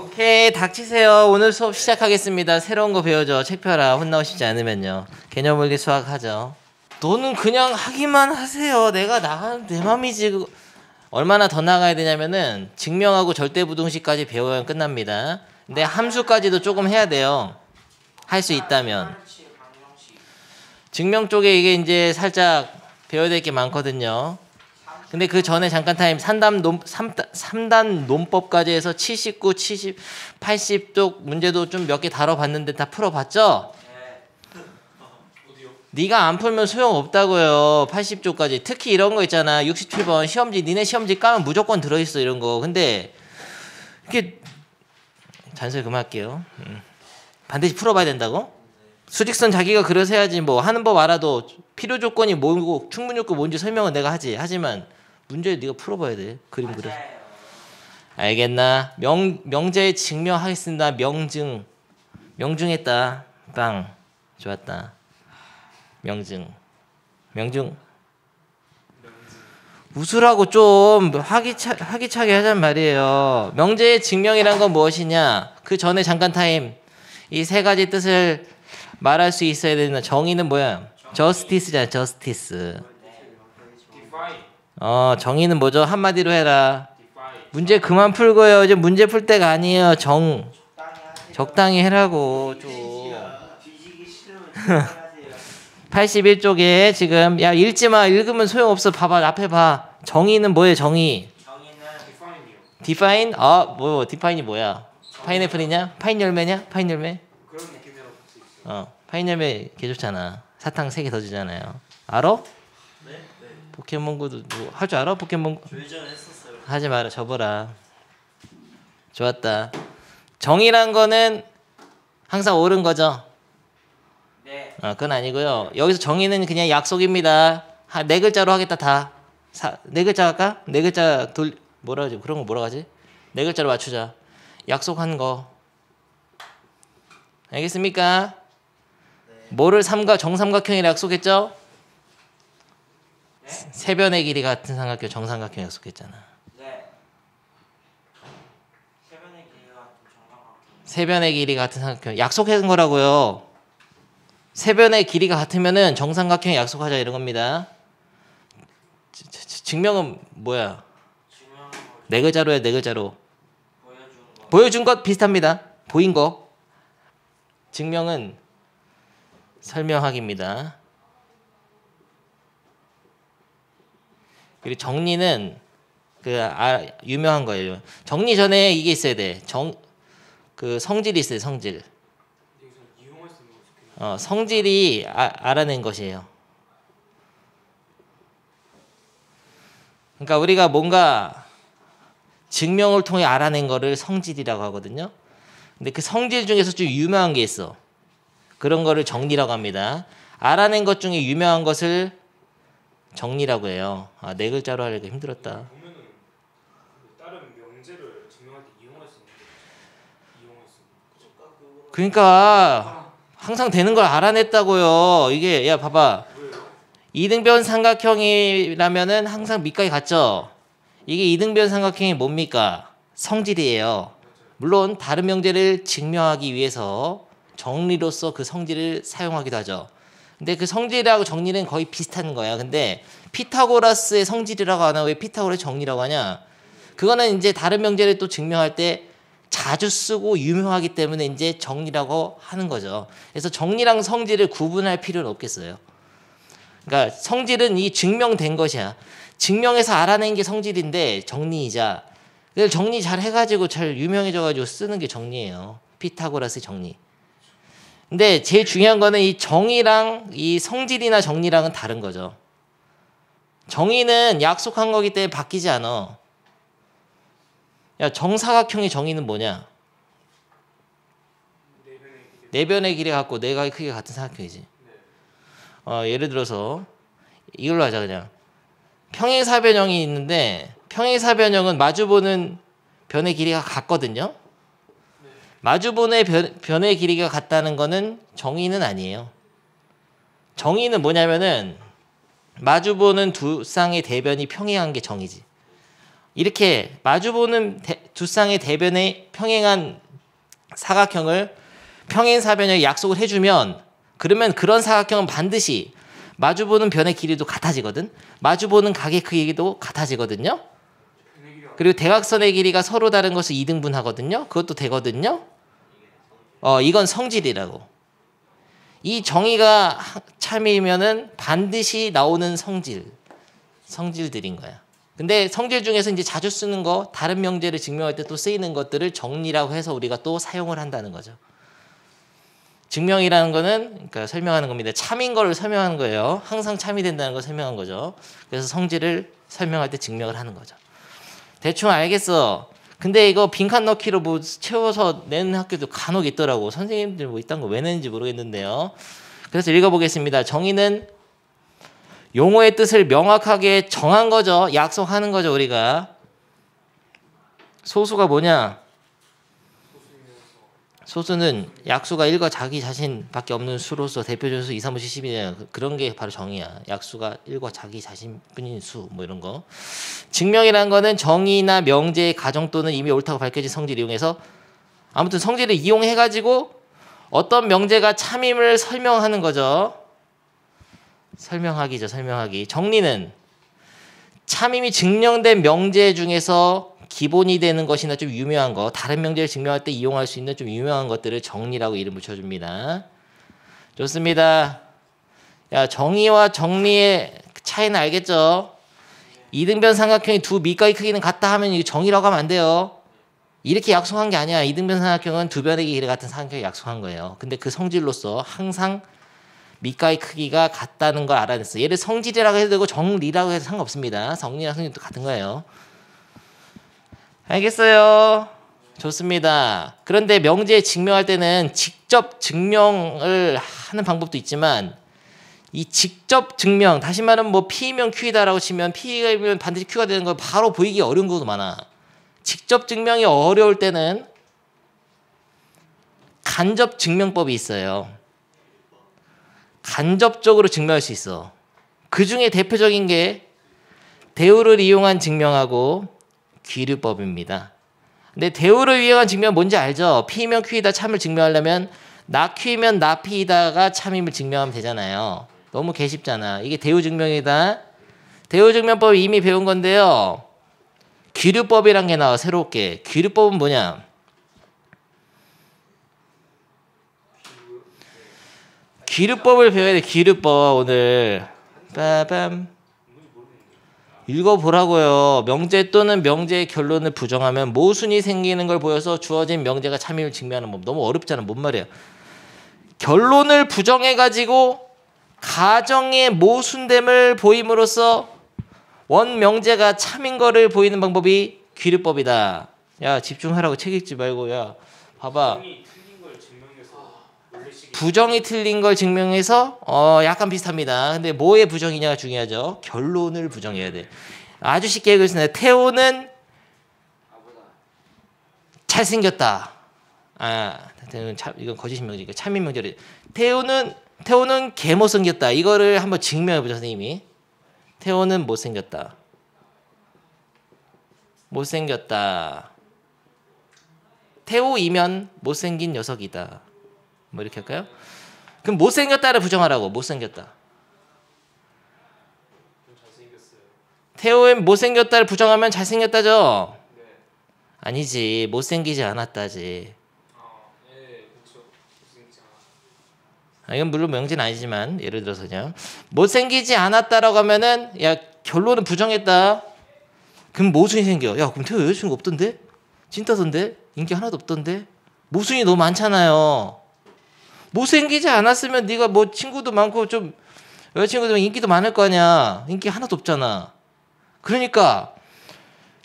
오케이, 닥치세요. 오늘 수업 시작하겠습니다. 새로운 거 배워줘. 책 펴라. 혼나오시지 않으면요. 개념원리 수학 하죠. 너는 그냥 하기만 하세요. 내가 나가는 내 맘이지. 얼마나 더 나가야 되냐면은 증명하고 절대부등식까지 배우면 끝납니다. 근데 함수까지도 조금 해야 돼요. 할 수 있다면. 증명 쪽에 이게 이제 살짝 배워야 될 게 많거든요. 근데 그 전에 잠깐 타임 3단 논법까지 해서 79, 70, 80 쪽 문제도 좀 몇 개 다뤄봤는데 다 풀어봤죠? 네가 안 풀면 소용없다고요. 80쪽까지. 특히 이런 거 있잖아. 67번 시험지. 니네 시험지 까면 무조건 들어있어 이런 거. 근데 이게 잔소리 그만할게요. 반드시 풀어봐야 된다고? 수직선 자기가 그려서 해야지. 뭐 하는 법 알아도 필요 조건이 뭐고 충분 요건 뭔지 설명은 내가 하지. 하지만 문제 네가 풀어봐야 돼. 그림 그려. 알겠나? 명제에 증명하겠습니다. 명중했다. 빵. 좋았다. 명중. 웃으라고 좀 화기차게 하잔 말이에요. 명제의 증명이란 건 무엇이냐? 그 전에 잠깐 타임. 이 세 가지 뜻을 말할 수 있어야 되는 정의는 뭐야? 저스티스잖아. 저스티스. 정의는 뭐죠? 한마디로 해라. 문제 그만 풀고요. 이제 문제 풀 때가 아니에요. 적당히 해라고 좀. 81쪽에 지금 야 읽지마. 읽으면 소용없어. 봐봐. 앞에 봐. 정의는 뭐예요? 정의. 정의는 define? 뭐 define이 뭐야? 파인애플이냐? 파인 열매냐? 파인 열매? 그런 느낌이라고 볼 수 있어요. 파인 열매 개 좋잖아. 사탕 3개 더 주잖아요. 알아? 네. 포켓몬고도 뭐 할 줄 알아? 포켓몬고? 예전에 했었어요. 하지 마라. 접어라. 좋았다. 정의란 거는 항상 옳은 거죠? 네. 그건 아니고요. 여기서 정의는 그냥 약속입니다. 네 글자로 하겠다 다. 네 글자 할까? 네 글자 뭐라 하지? 그런 거 뭐라 하지? 네 글자로 맞추자. 약속한 거. 알겠습니까? 네. 뭐를 정삼각형이라 약속했죠? 네. 세변의 길이 같은 삼각형 정삼각형 약속했잖아. 네. 세변의 길이가 정상각형. 세변의 길이 같은 삼각형 약속한 거라고요. 세변의 길이가 같으면은 정삼각형 약속하자 이런 겁니다. 증명은 뭐야? 증명은 네 글자로 해. 네 글자로. 보여주는 거. 보여준 것 비슷합니다. 보인 거. 증명은 설명하기입니다. 그리고 정리는 유명한 거예요. 정리 전에 이게 있어야 돼. 그 성질이 있어요. 성질. 여기서 이용할 수 있는 거 좋겠네요. 성질이 알아낸 것이에요. 그러니까 우리가 뭔가 증명을 통해 알아낸 거를 성질이라고 하거든요. 근데 그 성질 중에서 좀 유명한 게 있어. 그런 거를 정리라고 합니다. 알아낸 것 중에 유명한 것을 정리라고 해요. 네 글자로 하려니까 힘들었다. 보면은 다른 명제를 증명할 때 이용할 수 있는 거. 그러니까 항상 되는 걸 알아냈다고요. 이게 야 봐봐. 뭐예요? 이등변 삼각형이라면은 항상 밑각이 같죠. 이게 이등변 삼각형이 뭡니까? 성질이에요. 물론 다른 명제를 증명하기 위해서 정리로서 그 성질을 사용하기도 하죠. 근데 그 성질하고 정리는 거의 비슷한 거야. 근데 피타고라스의 성질이라고 하나 왜 피타고라스의 정리라고 하냐? 그거는 이제 다른 명제를 또 증명할 때 자주 쓰고 유명하기 때문에 이제 정리라고 하는 거죠. 그래서 정리랑 성질을 구분할 필요는 없겠어요. 그러니까 성질은 이 증명된 것이야. 증명해서 알아낸 게 성질인데 정리이자 그걸 정리 잘 해가지고 잘 유명해져가지고 쓰는 게 정리예요. 피타고라스의 정리. 근데 제일 중요한 거는 이 정의랑 이 성질이나 정리랑은 다른 거죠. 정의는 약속한 거기 때문에 바뀌지 않아. 야, 정사각형의 정의는 뭐냐? 네 변의 길이 같고 네 가지 크기가 같은 삼각형이지. 예를 들어서 이걸로 하자 그냥. 평행사변형이 있는데 평행사변형은 마주보는 변의 길이가 같거든요. 마주보는 변의 길이가 같다는 거는 정의는 아니에요. 정의는 뭐냐면은 마주보는 두 쌍의 대변이 평행한 게 정의지. 이렇게 마주보는 두 쌍의 대변에 평행한 사각형을 평행사변형에 약속을 해주면 그러면 그런 사각형은 반드시 마주보는 변의 길이도 같아지거든. 마주보는 각의 크기도 같아지거든요. 그리고 대각선의 길이가 서로 다른 것을 이등분하거든요. 그것도 되거든요. 이건 성질이라고. 이 정의가 참이면은 반드시 나오는 성질들인 거야. 근데 성질 중에서 이제 자주 쓰는 거, 다른 명제를 증명할 때 또 쓰이는 것들을 정리라고 해서 우리가 또 사용을 한다는 거죠. 증명이라는 거는 그러니까 설명하는 겁니다. 참인 거를 설명하는 거예요. 항상 참이 된다는 걸 설명한 거죠. 그래서 성질을 설명할 때 증명을 하는 거죠. 대충 알겠어. 근데 이거 빈칸 넣기로 뭐 채워서 내는 학교도 간혹 있더라고. 선생님들 뭐 이딴 거 왜 내는지 모르겠는데요. 그래서 읽어보겠습니다. 정의는 용어의 뜻을 명확하게 정한 거죠. 약속하는 거죠, 우리가. 소수가 뭐냐? 소수는 약수가 1과 자기 자신밖에 없는 수로서 대표적인 수 2, 3, 5, 70이냐. 그런 게 바로 정의야. 약수가 1과 자기 자신뿐인 수, 뭐 이런 거. 증명이라는 거는 정의나 명제의 가정 또는 이미 옳다고 밝혀진 성질을 이용해서 아무튼 성질을 이용해가지고 어떤 명제가 참임을 설명하는 거죠. 설명하기죠, 설명하기. 정리는 참임이 증명된 명제 중에서 기본이 되는 것이나 좀 유명한 거, 다른 명제를 증명할 때 이용할 수 있는 좀 유명한 것들을 정리라고 이름 붙여줍니다. 좋습니다. 야, 정의와 정리의 차이는 알겠죠? 이등변 삼각형이 두 밑가의 크기는 같다 하면 이거 정의라고 하면 안 돼요. 이렇게 약속한 게 아니야. 이등변 삼각형은 두 변의 길이 같은 삼각형을 약속한 거예요. 근데 그 성질로서 항상 밑가의 크기가 같다는 걸 알아냈어. 얘를 성질이라고 해도 되고 정리라고 해도 상관없습니다. 성리랑 성질도 같은 거예요. 알겠어요. 좋습니다. 그런데 명제 증명할 때는 직접 증명을 하는 방법도 있지만 이 직접 증명, 다시 말하면 뭐 P이면 Q이다라고 치면 P이면 반드시 Q가 되는 거 바로 보이기 어려운 것도 많아. 직접 증명이 어려울 때는 간접 증명법이 있어요. 간접적으로 증명할 수 있어. 그 중에 대표적인 게 대우를 이용한 증명하고 귀류법입니다. 근데 대우를 이용한 증명 뭔지 알죠? P면 Q이다 참을 증명하려면 나 Q면 나 P이다가 참임을 증명하면 되잖아요. 너무 개쉽잖아. 이게 대우 증명이다. 대우 증명법이 이미 배운 건데요. 귀류법이란 게 나와 새롭게. 귀류법은 뭐냐? 귀류법을 배워야 돼. 귀류법 오늘. 빠밤. 읽어보라고요. 명제 또는 명제의 결론을 부정하면 모순이 생기는 걸 보여서 주어진 명제가 참임을 증명하는 법. 너무 어렵잖아. 뭔 말이야. 결론을 부정해가지고 가정의 모순됨을 보임으로써 원 명제가 참인 거를 보이는 방법이 귀류법이다. 야, 집중하라고 책 읽지 말고. 야, 봐봐. 부정이 틀린 걸 증명해서 약간 비슷합니다. 근데 뭐의 부정이냐가 중요하죠. 결론을 부정해야 돼. 아주 쉽게 읽겠습니다. 태호는 잘생겼다. 이건 거짓 명제니까 참인 명제래. 태호는 개 못생겼다. 이거를 한번 증명해보죠, 선생님이. 태호는 못생겼다. 못생겼다. 태호이면 못생긴 녀석이다. 뭐 이렇게 할까요? 그럼 못생겼다를 부정하라고. 못생겼다. 태호의 못생겼다를 부정하면 잘생겼다죠? 네. 아니지. 못생기지 않았다지. 네, 그렇죠. 못생기지 이건 물론 명제는 아니지만 예를 들어서 그냥 못생기지 않았다라고 하면은 야 결론은 부정했다. 그럼 모순이 생겨. 야 그럼 태호 여자친구 없던데? 찐따던데? 인기 하나도 없던데? 모순이 너무 많잖아요. 못생기지 않았으면 네가 뭐 친구도 많고 좀 여자친구도 인기도 많을 거 아니야. 인기 하나도 없잖아. 그러니까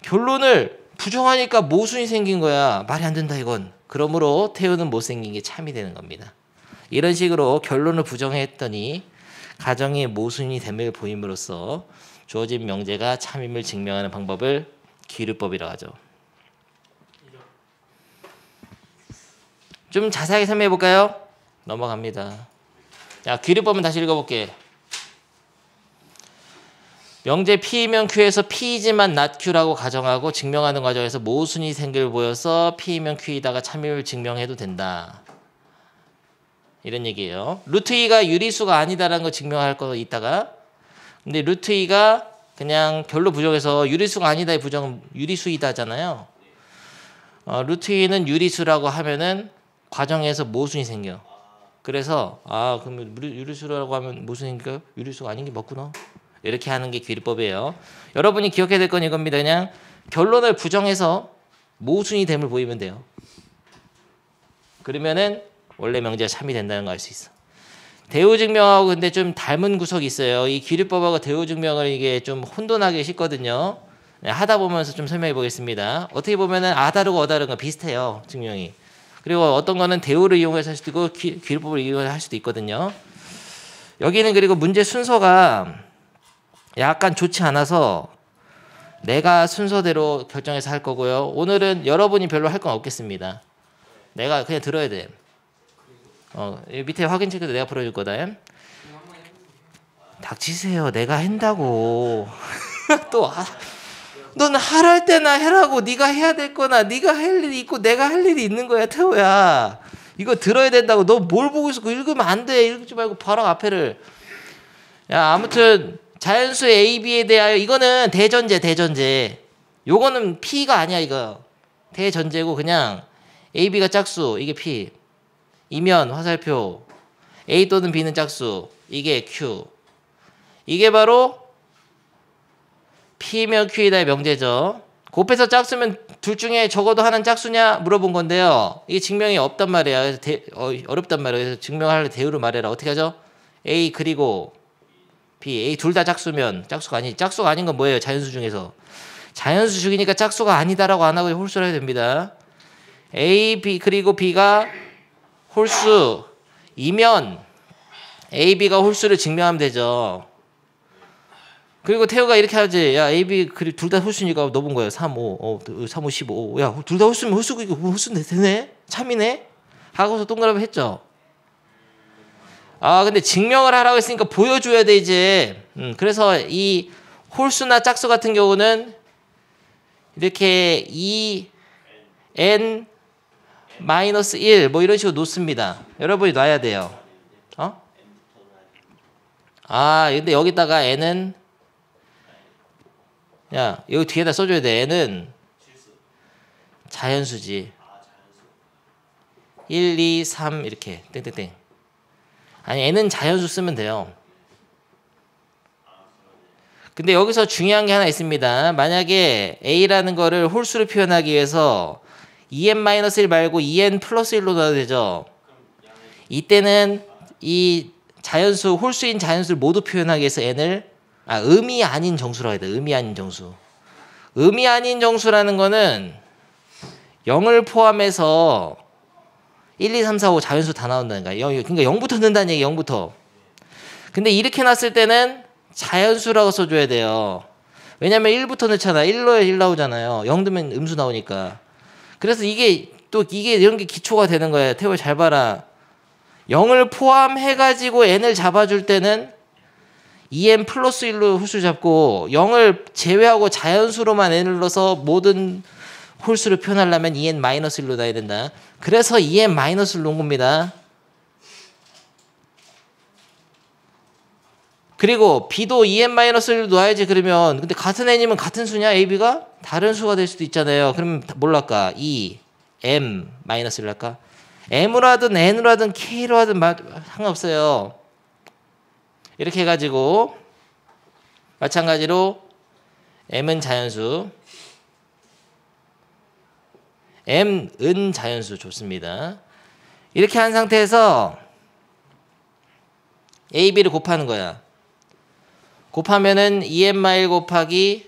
결론을 부정하니까 모순이 생긴 거야. 말이 안 된다 이건. 그러므로 태우는 못생긴 게 참이 되는 겁니다. 이런 식으로 결론을 부정했더니 가정의 모순이 됨을 보임으로써 주어진 명제가 참임을 증명하는 방법을 귀류법이라고 하죠. 좀 자세하게 설명해 볼까요? 넘어갑니다. 자, 귀류법은 다시 읽어볼게. 명제 P이면 Q에서 P이지만 not Q라고 가정하고 증명하는 과정에서 모순이 생길 보여서 P이면 Q이다가 참임을 증명해도 된다. 이런 얘기예요. 루트 2가 유리수가 아니다라는 거 증명할 거 있다가 근데 루트 2가 그냥 별로 부정해서 유리수가 아니다의 부정은 유리수이다잖아요. 루트 2는 유리수라고 하면은 과정에서 모순이 생겨. 그래서 그러면 유리수라고 하면 모순인가? 유리수가 아닌 게 맞구나. 이렇게 하는 게 귀리법이에요. 여러분이 기억해야 될 건 이겁니다. 그냥 결론을 부정해서 모순이 됨을 보이면 돼요. 그러면은 원래 명제가 참이 된다는 걸 알 수 있어. 대우증명하고 근데 좀 닮은 구석이 있어요. 이 귀리법하고 대우증명을 이게 좀 혼돈하기 쉽거든요. 하다 보면서 좀 설명해 보겠습니다. 어떻게 보면은 다르고 다른가 비슷해요. 증명이. 그리고 어떤 거는 대우를 이용해서 할 수도 있고 귀리법을 이용해서 할 수도 있거든요. 여기는 그리고 문제 순서가 약간 좋지 않아서 내가 순서대로 결정해서 할 거고요. 오늘은 여러분이 별로 할 건 없겠습니다. 내가 그냥 들어야 돼. 밑에 확인 체크도 내가 풀어줄 거다. 닥치세요. 내가 한다고. 또 너는 하랄 때나 해라고. 네가 해야 될 거나 네가 할 일이 있고 내가 할 일이 있는 거야. 태호야. 이거 들어야 된다고. 너 뭘 보고 있어. 그거 읽으면 안 돼. 읽지 말고 바로 앞에를. 야 아무튼 자연수 A, B에 대하여 이거는 대전제. 요거는 P가 아니야 이거. 대전제고 그냥 A, B가 짝수. 이게 P. 이면 화살표 A 또는 B는 짝수 이게 Q 이게 바로 P면 Q이다의 명제죠. 곱해서 짝수면 둘 중에 적어도 하나는 짝수냐 물어본 건데요. 이게 증명이 없단 말이야. 그래서 어렵단 말이야. 그래서 증명할 대우를 말해라. 어떻게 하죠? A 그리고 B A 둘 다 짝수면 짝수가 아닌 건 뭐예요? 자연수 중에서 자연수 중이니까 짝수가 아니다라고 안 하고 홀수를 해야 됩니다. A B 그리고 B가 홀수이면 A, B가 홀수를 증명하면 되죠. 그리고 태우가 이렇게 하지. 야, A, B 둘 다 홀수니까 넣어본 거예요. 3, 5, 3, 5, 15. 야, 둘 다 홀수면 홀수고 이거 홀수인데 되네? 참이네? 하고서 동그라미 했죠. 근데 증명을 하라고 했으니까 보여줘야 돼 이제. 그래서 이 홀수나 짝수 같은 경우는 이렇게 2n 마이너스 1 뭐 이런 식으로 놓습니다. 여러분이 놔야 돼요. 근데 여기다가 n은 야 여기 뒤에다 써줘야 돼. n은 자연수지. 1, 2, 3 이렇게 땡땡땡. 아니 n은 자연수 쓰면 돼요. 근데 여기서 중요한 게 하나 있습니다. 만약에 a라는 거를 홀수로 표현하기 위해서 2n-1 말고 2n 플러스 1로 넣어야 되죠. 이때는 이 자연수, 홀수인 자연수를 모두 표현하기 위해서 n을 의미 아닌 정수라고 해야 돼. 의미 아닌 정수. 의미 아닌 정수라는 거는 0을 포함해서 1, 2, 3, 4, 5 자연수 다 나온다는 거야. 그러니까 0부터 넣는다는 얘기 0부터. 근데 이렇게 놨을 때는 자연수라고 써줘야 돼요. 왜냐면 1부터 넣잖아. 1로에 1 나오잖아요. 0 넣으면 음수 나오니까. 그래서 이게 이런 게 기초가 되는 거예요. 태호 잘 봐라. 0을 포함해가지고 n을 잡아줄 때는 2n 플러스 1로 홀수 잡고 0을 제외하고 자연수로만 n을 넣어서 모든 홀수를 표현하려면 2n 마이너스 1로 놔야 된다. 그래서 2n 마이너스를 놓은 겁니다. 그리고 b도 2n 마이너스 1로 놔야지. 그러면 근데 같은 n이면 같은 수냐? a, b가? 다른 수가 될 수도 있잖아요. 그러면 뭘로 할까? 2, m 마이너스 1로 할까? m으로 하든 n으로 하든 k로 하든 상관없어요. 이렇게 해가지고 마찬가지로 m은 자연수, m은 자연수 좋습니다. 이렇게 한 상태에서 a, b를 곱하는 거야. 곱하면은 2n-1 곱하기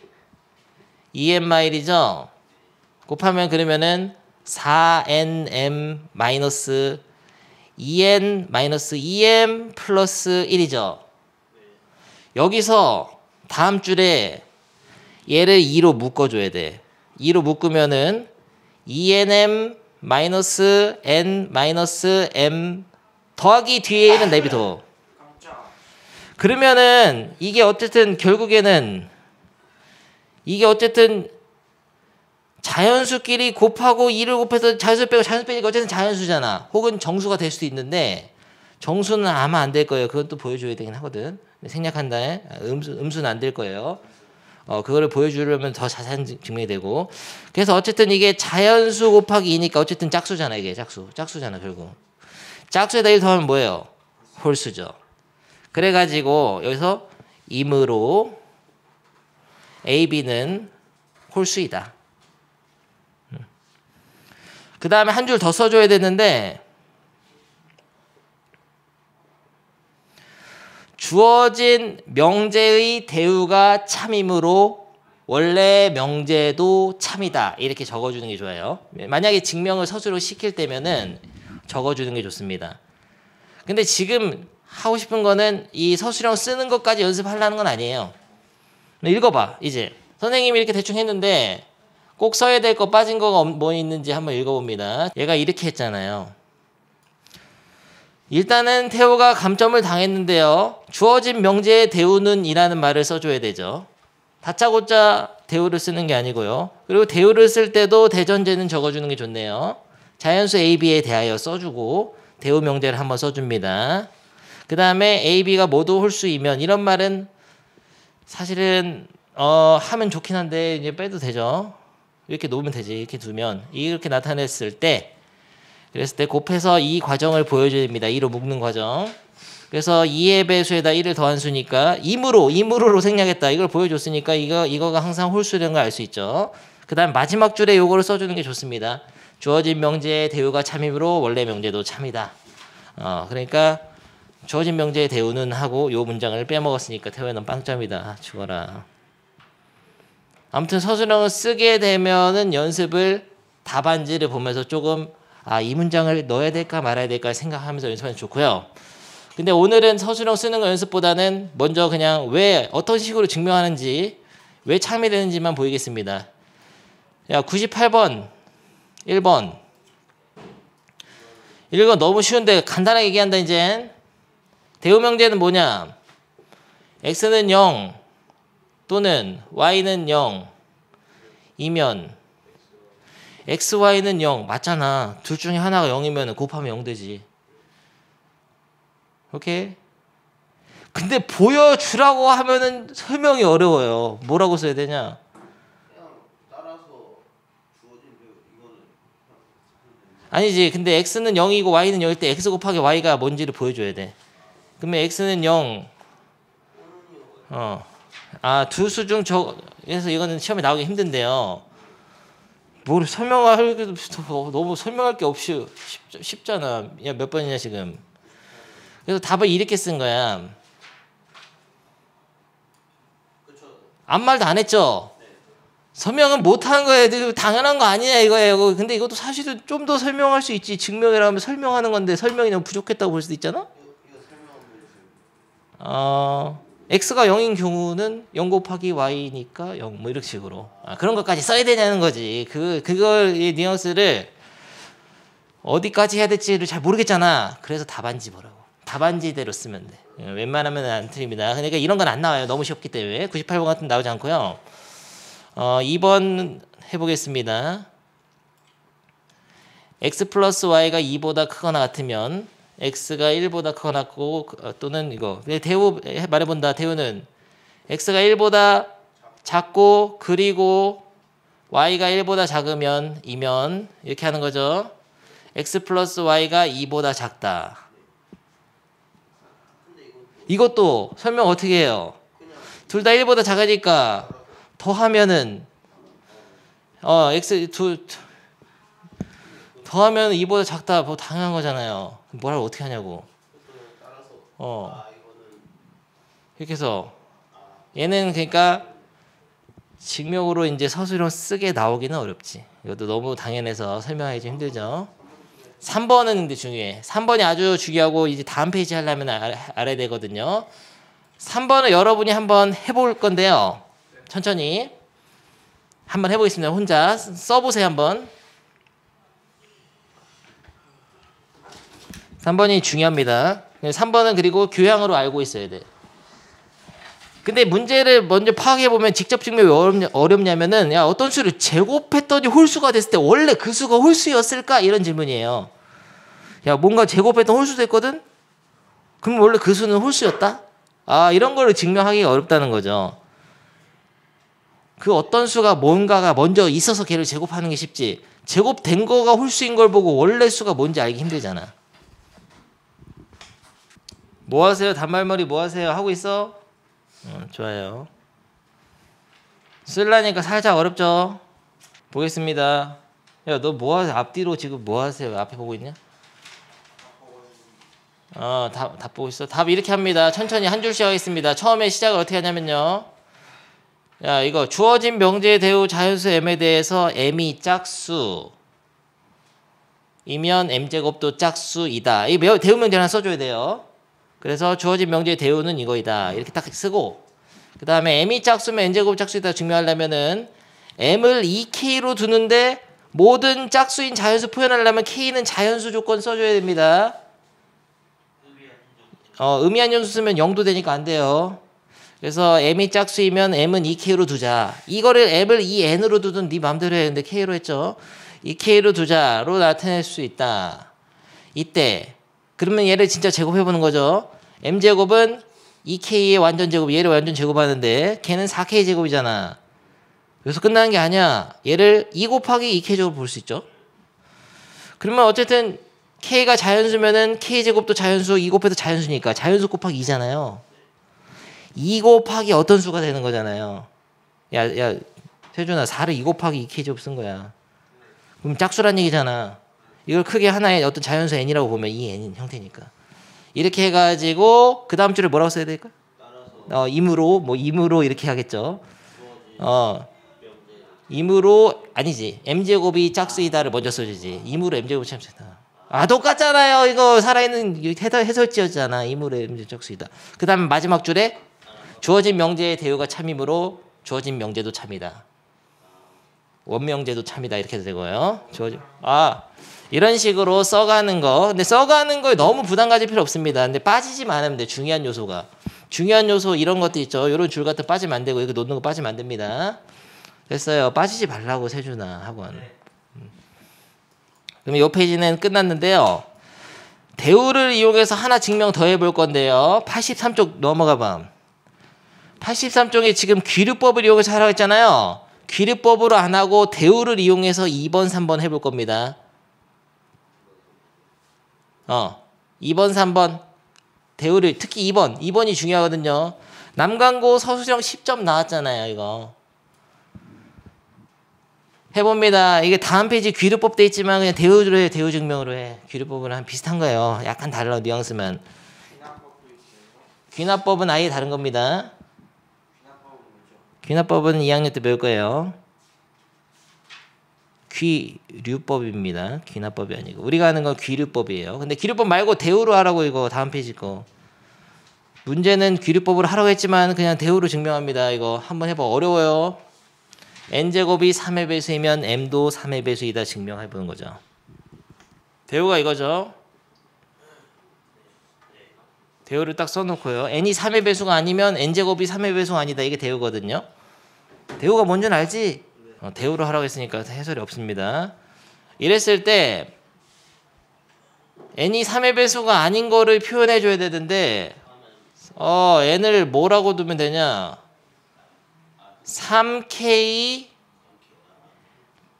2n-1이죠. 곱하면 그러면은 4nm 마이너스 2n 마이너스 2m 플러스 1이죠. 여기서 다음 줄에 얘를 2로 묶어줘야 돼. 2로 묶으면은 2nm 마이너스 n 마이너스 m 더하기 뒤에 있는 내비둬. 그러면은 이게 어쨌든 결국에는 이게 어쨌든 자연수끼리 곱하고 2를 곱해서 자연수 빼고 자연수 빼니까 어쨌든 자연수잖아. 혹은 정수가 될 수도 있는데 정수는 아마 안 될 거예요. 그건 또 보여줘야 되긴 하거든. 생략한다. 음수는 안 될 거예요. 그거를 보여주려면 더 자세한 증명이 되고. 그래서 어쨌든 이게 자연수 곱하기 2니까 어쨌든 짝수잖아. 이게 짝수잖아 결국. 짝수에다 1 더하면 뭐예요? 홀수죠. 그래가지고 여기서 임으로 AB는 홀수이다. 그 다음에 한 줄 더 써줘야 되는데 주어진 명제의 대우가 참이므로 원래 명제도 참이다. 이렇게 적어주는 게 좋아요. 만약에 증명을 서술로 시킬 때면은 적어주는 게 좋습니다. 근데 지금 하고 싶은 거는 이 서술형 쓰는 것까지 연습하려는 건 아니에요. 읽어봐. 이제 선생님이 이렇게 대충 했는데 꼭 써야 될 거 빠진 거가 뭐 있는지 한번 읽어봅니다. 얘가 이렇게 했잖아요. 일단은 태호가 감점을 당했는데요. 주어진 명제의 대우는 이라는 말을 써줘야 되죠. 다짜고짜 대우를 쓰는 게 아니고요. 그리고 대우를 쓸 때도 대전제는 적어주는 게 좋네요. 자연수 AB에 대하여 써주고 대우 명제를 한번 써줍니다. 그 다음에 AB가 모두 홀수이면 이런 말은 사실은 하면 좋긴 한데 이제 빼도 되죠. 이렇게 놓으면 되지. 이렇게 두면 이렇게 나타냈을 때 그랬을 때 곱해서 이 과정을 보여줘야 됩니다. 2로 묶는 과정. 그래서 2의 배수에다 1을 더한 수니까 임으로로 생략했다. 이걸 보여줬으니까 이거가 항상 홀수된 걸 알 수 있죠. 그 다음 마지막 줄에 요거를 써주는 게 좋습니다. 주어진 명제의 대우가 참이므로 원래 명제도 참이다. 그러니까 주어진 명제의 대우는 하고 요 문장을 빼먹었으니까 태호는 빵점이다. 죽어라. 아무튼 서술형을 쓰게 되면은 연습을 답안지를 보면서 조금 이 문장을 넣어야 될까 말아야 될까 생각하면서 연습하면 좋고요. 근데 오늘은 서술형 쓰는 거 연습보다는 먼저 그냥 왜 어떤 식으로 증명하는지 왜 참이 되는지만 보이겠습니다. 야 98번 1번 이거 너무 쉬운데 간단하게 얘기한다. 이제 대우 명제는 뭐냐? x는 0 또는 y는 0이면 x, y는 0 맞잖아. 둘 중에 하나가 0이면 곱하면 0 되지. 오케이? 근데 보여주라고 하면은 설명이 어려워요. 뭐라고 써야 되냐? 아니지. 근데 x는 0이고 y는 0일 때 x 곱하기 y가 뭔지를 보여줘야 돼. 그러면 x는 0 두 수 중 그래서 이거는 시험에 나오기 힘든데요. 뭘 설명할 너무 설명할 게 없이 쉽잖아. 야, 몇 번이냐 지금. 그래서 답을 이렇게 쓴 거야. 아무 말도 안 했죠. 설명은 못 하는 거예요. 당연한 거 아니냐 이거예요. 근데 이것도 사실은 좀 더 설명할 수 있지. 증명이라면 설명하는 건데 설명이 너무 부족했다고 볼 수도 있잖아. x가 0인 경우는 0 곱하기 y니까 0 뭐 이런 식으로 그런 것까지 써야 되냐는 거지. 그걸 이 뉘앙스를 어디까지 해야 될지를 잘 모르겠잖아. 그래서 답안지 보라고. 답안지대로 쓰면 돼. 웬만하면 안 틀립니다. 그러니까 이런 건 안 나와요. 너무 쉽기 때문에. 98번 같은 나오지 않고요. 2번 해보겠습니다. x 플러스 y가 2보다 크거나 같으면 x가 1보다 크거나 같고 또는 이거 대우 말해본다. 대우는 x가 1보다 작고 그리고 y가 1보다 작으면 이면 이렇게 하는 거죠. x 플러스 y가 2보다 작다. 이것도 설명 어떻게 해요? 둘 다 1보다 작으니까 더하면은 x 더하면 2보다 작다. 뭐 당연한 거잖아요. 뭐라고 어떻게 하냐고. 이렇게 해서 얘는 그러니까 직명으로 이제 서술형 쓰게 나오기는 어렵지. 이것도 너무 당연해서 설명하기 좀 힘들죠. 3번은 근데 중요해. 3번이 아주 중요하고 이제 다음 페이지 하려면 알아야 되거든요. 3번은 여러분이 한번 해볼 건데요. 천천히 한번 해보겠습니다. 혼자 써보세요 한번. 3번이 중요합니다. 3번은 그리고 교양으로 알고 있어야 돼. 근데 문제를 먼저 파악해 보면 직접 증명이 왜 어렵냐면은 야 어떤 수를 제곱했더니 홀수가 됐을 때 원래 그 수가 홀수였을까 이런 질문이에요. 야 뭔가 제곱했던 홀수도 있거든. 그럼 원래 그 수는 홀수였다? 아 이런 거를 증명하기가 어렵다는 거죠. 그 어떤 수가 뭔가가 먼저 있어서 걔를 제곱하는 게 쉽지. 제곱된 거가 홀수인 걸 보고 원래 수가 뭔지 알기 힘들잖아. 뭐 하세요? 단발머리 뭐 하세요? 하고 있어? 좋아요. 쓸라니까 살짝 어렵죠? 보겠습니다. 야, 너 뭐 하세요? 앞뒤로 지금 뭐 하세요? 앞에 보고 있냐? 답 보고 있어? 답 이렇게 합니다. 천천히 한 줄씩 하겠습니다. 처음에 시작을 어떻게 하냐면요. 야, 이거 주어진 명제 대우 자연수 m에 대해서 m이 짝수 이면 m제곱도 짝수이다. 이 대우 명제 하나 써줘야 돼요. 그래서 주어진 명제의 대우는 이거이다. 이렇게 딱 쓰고 그 다음에 m이 짝수면 n제곱 짝수이다 증명하려면은 m을 2k로 두는데 모든 짝수인 자연수 표현하려면 k는 자연수 조건 써줘야 됩니다. 의미한 연수 쓰면 0도 되니까 안 돼요. 그래서 m이 짝수이면 m은 2k로 두자. 이거를 m을 2n으로 두든 네 맘대로 해. 근데 k로 했죠. 2k로 두자로 나타낼 수 있다. 이때 그러면 얘를 진짜 제곱해보는 거죠. m제곱은 2k의 완전 제곱, 얘를 완전 제곱하는데 걔는 4k 제곱이잖아. 그래서 끝나는 게 아니야. 얘를 2 곱하기 2k 제곱 볼 수 있죠. 그러면 어쨌든 k가 자연수면은 k 제곱도 자연수, 2 곱해도 자연수니까 자연수 곱하기 2잖아요. 2 곱하기 어떤 수가 되는 거잖아요. 야, 세준아 4를 2 곱하기 2k 제곱 쓴 거야. 그럼 짝수란 얘기잖아. 이걸 크게 하나의 어떤 자연수 n이라고 보면 이 n인 형태니까. 이렇게 해가지고 그 다음 줄을 뭐라고 써야 될까? 임으로 이렇게 하겠죠. 임으로 아니지. m제곱이 짝수이다를 먼저 써주지. 임으로 m제곱이 짝수이다. 똑같잖아요. 이거 살아있는 해설지였잖아. 임으로 m제곱 짝수이다. 그 다음에 마지막 줄에 주어진 명제의 대우가 참이므로 주어진 명제도 참이다. 원명제도 참이다 이렇게 해도 되고요. 이런 식으로 써가는 거. 근데 써가는 거에 너무 부담 가질 필요 없습니다. 근데 빠지지만 않으면 돼. 중요한 요소가. 중요한 요소 이런 것도 있죠. 이런 줄 같은 거 빠지면 안 되고 이거 놓는 거 빠지면 안 됩니다. 됐어요. 빠지지 말라고 세준아 학원. 그럼 이 페이지는 끝났는데요. 대우를 이용해서 하나 증명 더 해볼 건데요. 83쪽 넘어가 봐. 83쪽에 지금 귀류법을 이용해서 하라고 했잖아요. 귀류법으로 안 하고 대우를 이용해서 2번, 3번 해볼 겁니다. 2번, 3번 대우를 특히 2번이 중요하거든요. 남강고 서술형 10점 나왔잖아요. 이거 해봅니다. 이게 다음 페이지 귀류법 돼 있지만 그냥 대우로 해. 대우 증명으로 해. 귀류법은 비슷한 거예요. 약간 달라 뉘앙스만. 귀납법은 아예 다른 겁니다. 귀납법은 2학년 때 배울 거예요. 귀류법입니다. 귀납법이 아니고 우리가 하는 건 귀류법이에요. 근데 귀류법 말고 대우로 하라고 이거 다음 페이지 거. 문제는 귀류법으로 하라고 했지만 그냥 대우로 증명합니다. 이거 한번 해봐. 어려워요. n제곱이 3의 배수이면 m도 3의 배수이다 증명해보는 거죠. 대우가 이거죠. 대우를 딱 써놓고요. n이 3의 배수가 아니면 n제곱이 3의 배수가 아니다. 이게 대우거든요. 대우가 뭔지는 알지? 대우로 하라고 했으니까 해설이 없습니다. 이랬을 때 n이 3의 배수가 아닌 거를 표현해 줘야 되는데 n을 뭐라고 두면 되냐? 3k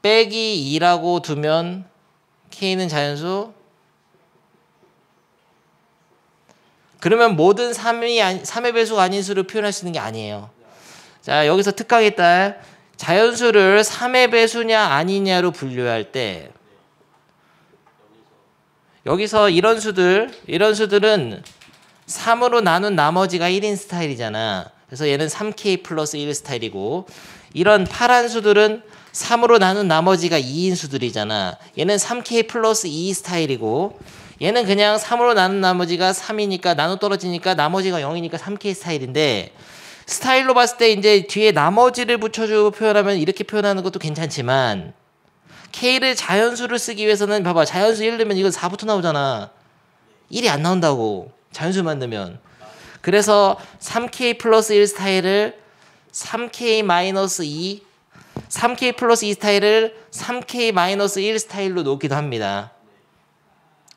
빼기 2라고 두면 k는 자연수? 그러면 모든 3의 배수가 아닌 수를 표현할 수 있는 게 아니에요. 자, 여기서 특강이 있다. 자연수를 3의 배수냐 아니냐로 분류할 때 여기서 이런 수들은 3으로 나눈 나머지가 1인 스타일이잖아. 그래서 얘는 3k 플러스 1 스타일이고 이런 파란 수들은 3으로 나눈 나머지가 2인 수들이잖아. 얘는 3k 플러스 2 스타일이고 얘는 그냥 3으로 나눈 나머지가 3이니까 나눠 떨어지니까 나머지가 0이니까 3k 스타일인데 스타일로 봤을 때 이제 뒤에 나머지를 붙여주고 표현하면 이렇게 표현하는 것도 괜찮지만 k를 자연수를 쓰기 위해서는 봐봐. 자연수 1 넣으면 이건 4부터 나오잖아. 1이 안 나온다고. 자연수만 넣으면. 그래서 3K 플러스 1 스타일을 3K 마이너스 2, 3K 플러스 2 스타일을 3K 마이너스 1 스타일로 놓기도 합니다.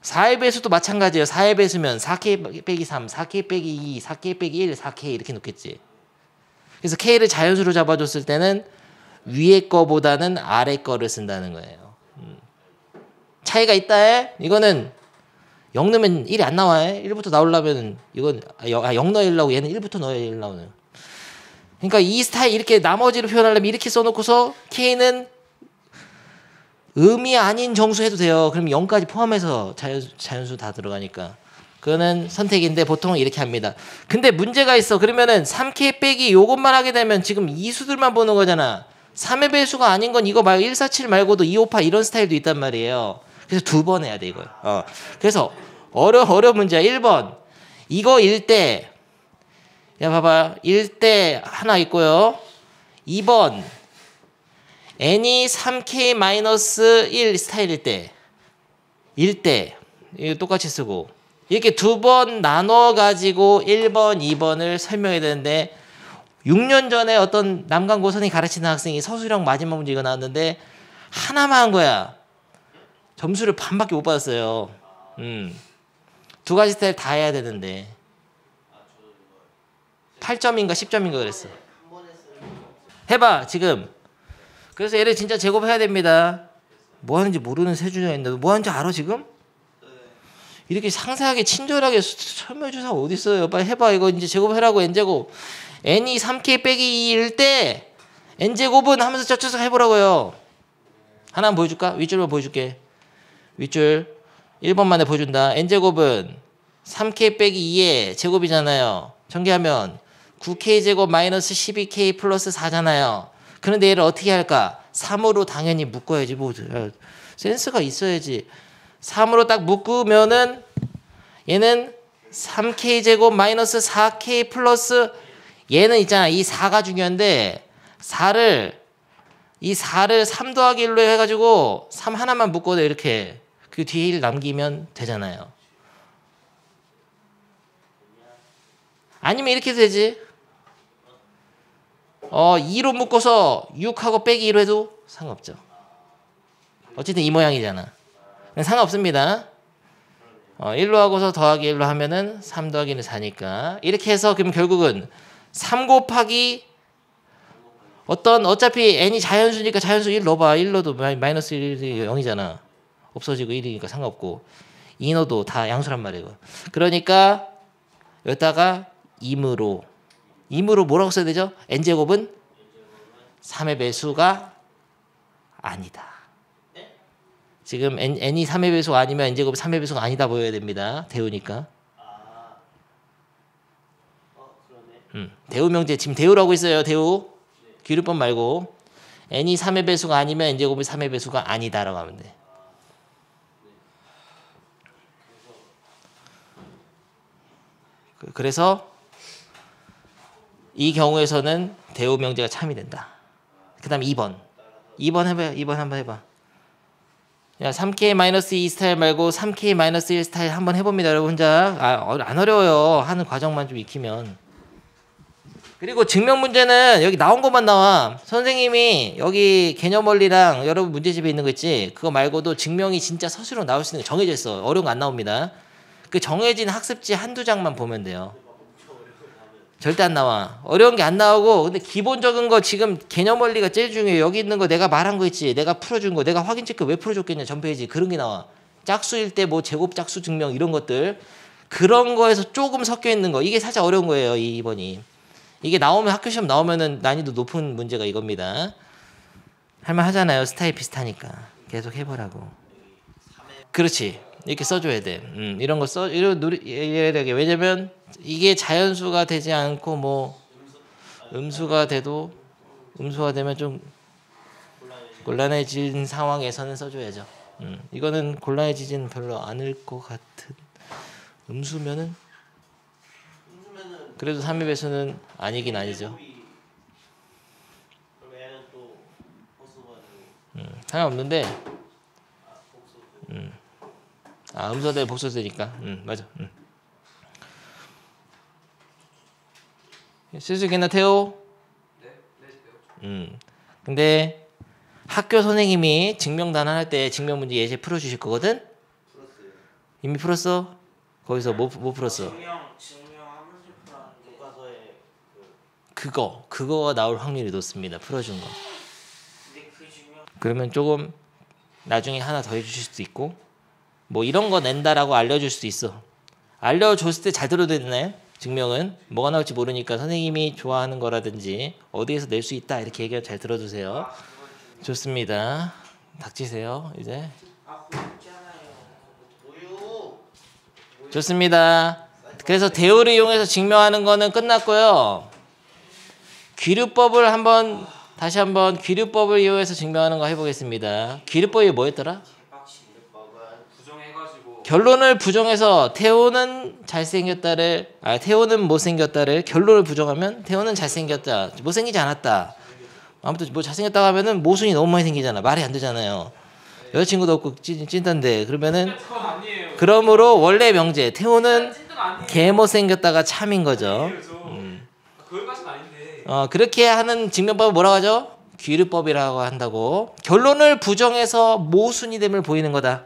4의 배수도 마찬가지예요. 4의 배수면 4K 빼기 3, 4K 빼기 2, 4K 빼기 1, 4K 이렇게 놓겠지. 그래서 K를 자연수로 잡아줬을 때는 위에 거보다는 아래 거를 쓴다는 거예요. 차이가 있다 해? 이거는 0 넣으면 1이 안 나와 해? 1부터 나오려면 이건 0 넣으려고 얘는 1부터 넣어야 1 나오는. 그러니까 이 스타일 이렇게 나머지로 표현하려면 이렇게 써놓고서 K는 음이 아닌 정수 해도 돼요. 그럼 0까지 포함해서 자연수 다 들어가니까. 그거는 선택인데 보통 이렇게 합니다. 근데 문제가 있어. 그러면은 3K 빼기 요것만 하게 되면 지금 이 수들만 보는 거잖아. 3의 배수가 아닌 건 이거 말고 147 말고도 258 이런 스타일도 있단 말이에요. 그래서 2번 해야 돼 이걸. 그래서 어려운 문제야. 1번 이거 1대 야 봐봐 1대 하나 있고요. 2번 n이 3K-1 스타일일 때 1대 이거 똑같이 쓰고 이렇게 2번 나눠가지고 1번, 2번을 설명해야 되는데 6년 전에 어떤 남강고 선생님이 가르치는 학생이 서술형 마지막 문제 이거 나왔는데 하나만 한 거야. 점수를 반밖에 못 받았어요. 두 가지 스타일 다 해야 되는데 8점인가 10점인가 그랬어. 해봐 지금. 그래서 얘를 진짜 제곱해야 됩니다. 뭐 하는지 모르는 세준이가 있는데 뭐 하는지 알아 지금? 이렇게 상세하게 친절하게 설명해 준 사람 어디 있어요? 빨리 해봐. 이거 이제 제곱해라고. n제곱 n이 3k 빼기 2일 때 n제곱은 하면서 쩌쩌 해보라고요. 하나만 보여줄까? 윗줄만 보여줄게. 윗줄 1번 만에 보여준다. n제곱은 3k 빼기 2의 제곱이잖아요. 전개하면 9k 제곱 마이너스 12k 플러스 4잖아요. 그런데 얘를 어떻게 할까? 3으로 당연히 묶어야지. 뭐 센스가 있어야지. 3으로 딱 묶으면은 얘는 3k 제곱 마이너스 4k 플러스 얘는 있잖아. 이 4가 중요한데 4를 3 더하기 1로 해가지고 3 하나만 묶어도 이렇게 그 뒤에 1 남기면 되잖아요. 아니면 이렇게 해도 되지. 2로 묶어서 6하고 빼기 1로 해도 상관없죠. 어쨌든 이 모양이잖아. 상관없습니다. 1로 하고서 더하기 1로 하면은 3 더하기 1은 4니까. 이렇게 해서 그럼 결국은 3 곱하기 어차피 n이 자연수니까 자연수 1 넣어봐. 1 넣어도 마이너스 1이 0이잖아. 없어지고 1이니까 상관없고. 2 넣어도 다 양수란 말이에요. 그러니까 여기다가 임으로 뭐라고 써야 되죠? n제곱은 3의 배수가 아니다. 지금 n이 3의 배수가 아니면 n제곱이 3의 배수가 아니다 보여야 됩니다. 대우니까. 대우 명제 지금 대우라고 있어요. 대우. 기울법 말고 n이 3의 배수가 아니면 n제곱이 3의 배수가 아니다라고 하면 돼. 그래서 이 경우에서는 대우 명제가 참이 된다. 그 다음에 2번 해봐요. 2번 한번 해봐. 야, 3K-2 스타일 말고 3K-1 스타일 한번 해봅니다. 여러분 혼자. 안 어려워요. 하는 과정만 좀 익히면. 그리고 증명 문제는 여기 나온 것만 나와. 선생님이 여기 개념 원리랑 여러분 문제집에 있는 거 있지? 그거 말고도 증명이 진짜 서술로 나올 수 있는 게 정해져 있어. 어려운 거 안 나옵니다. 그 정해진 학습지 한두 장만 보면 돼요. 절대 안 나와. 어려운 게 안 나오고 근데 기본적인 거 지금 개념 원리가 제일 중요해요. 여기 있는 거 내가 말한 거 있지. 내가 풀어준 거. 내가 확인 체크 왜 풀어줬겠냐. 전페이지 그런 게 나와. 짝수일 때 뭐 제곱 짝수 증명 이런 것들. 그런 거에서 조금 섞여 있는 거. 이게 살짝 어려운 거예요. 이 2번이. 이게 나오면 학교 시험 나오면은 난이도 높은 문제가 이겁니다. 할만 하잖아요. 스타일 비슷하니까. 계속 해보라고. 그렇지. 이렇게 써줘야 돼. 이런 거 이런 왜냐면 이게 자연수가 되지 않고 뭐 음수가 되면 좀 곤란해진 상황에서는 써줘야죠. 이거는 곤란해지진 별로 않을 것 같은. 음수면은 그래도 3의 배수는 아니긴 아니죠. 상관없는데 음수가 되면 복수가 되니까 맞아. 쓸 수 있겠나 태호? 근데 학교 선생님이 증명단언할 때 증명 문제 예제 풀어주실 거거든? 풀었어요. 이미 풀었어? 거기서 뭐 풀었어? 증명하면서 풀었는데 교과서에 그거가 나올 확률이 높습니다. 풀어준 거. 근데 그 증명 그러면 조금 나중에 하나 더 해주실 수도 있고 뭐 이런 거 낸다라고 알려줄 수도 있어. 알려줬을 때 잘 들어도 되나요? 증명은 뭐가 나올지 모르니까 선생님이 좋아하는 거라든지 어디에서 낼 수 있다 이렇게 얘기하면 잘 들어주세요. 좋습니다. 닥치세요 이제. 그거 있잖아요. 우유. 좋습니다. 그래서 대우를 이용해서 증명하는 거는 끝났고요. 귀류법을 다시 한번 귀류법을 이용해서 증명하는 거 해보겠습니다. 귀류법이 뭐였더라? 부정해가지고 결론을 부정해서 태호는 못생겼다를 결론을 부정하면 태호는 잘생겼다, 못생기지 않았다. 아무튼 뭐 잘생겼다고 하면은 모순이 너무 많이 생기잖아. 말이 안 되잖아요. 여자친구도 없고 찐딴데 그러면은 그건 아니에요. 그러므로 원래 명제 태호는 찐따는 아니에요. 개 못생겼다가 참인 거죠. 그걸까지는 아닌데. 그렇게 하는 증명법을 뭐라고 하죠? 귀류법이라고 한다고. 결론을 부정해서 모순이 됨을 보이는 거다.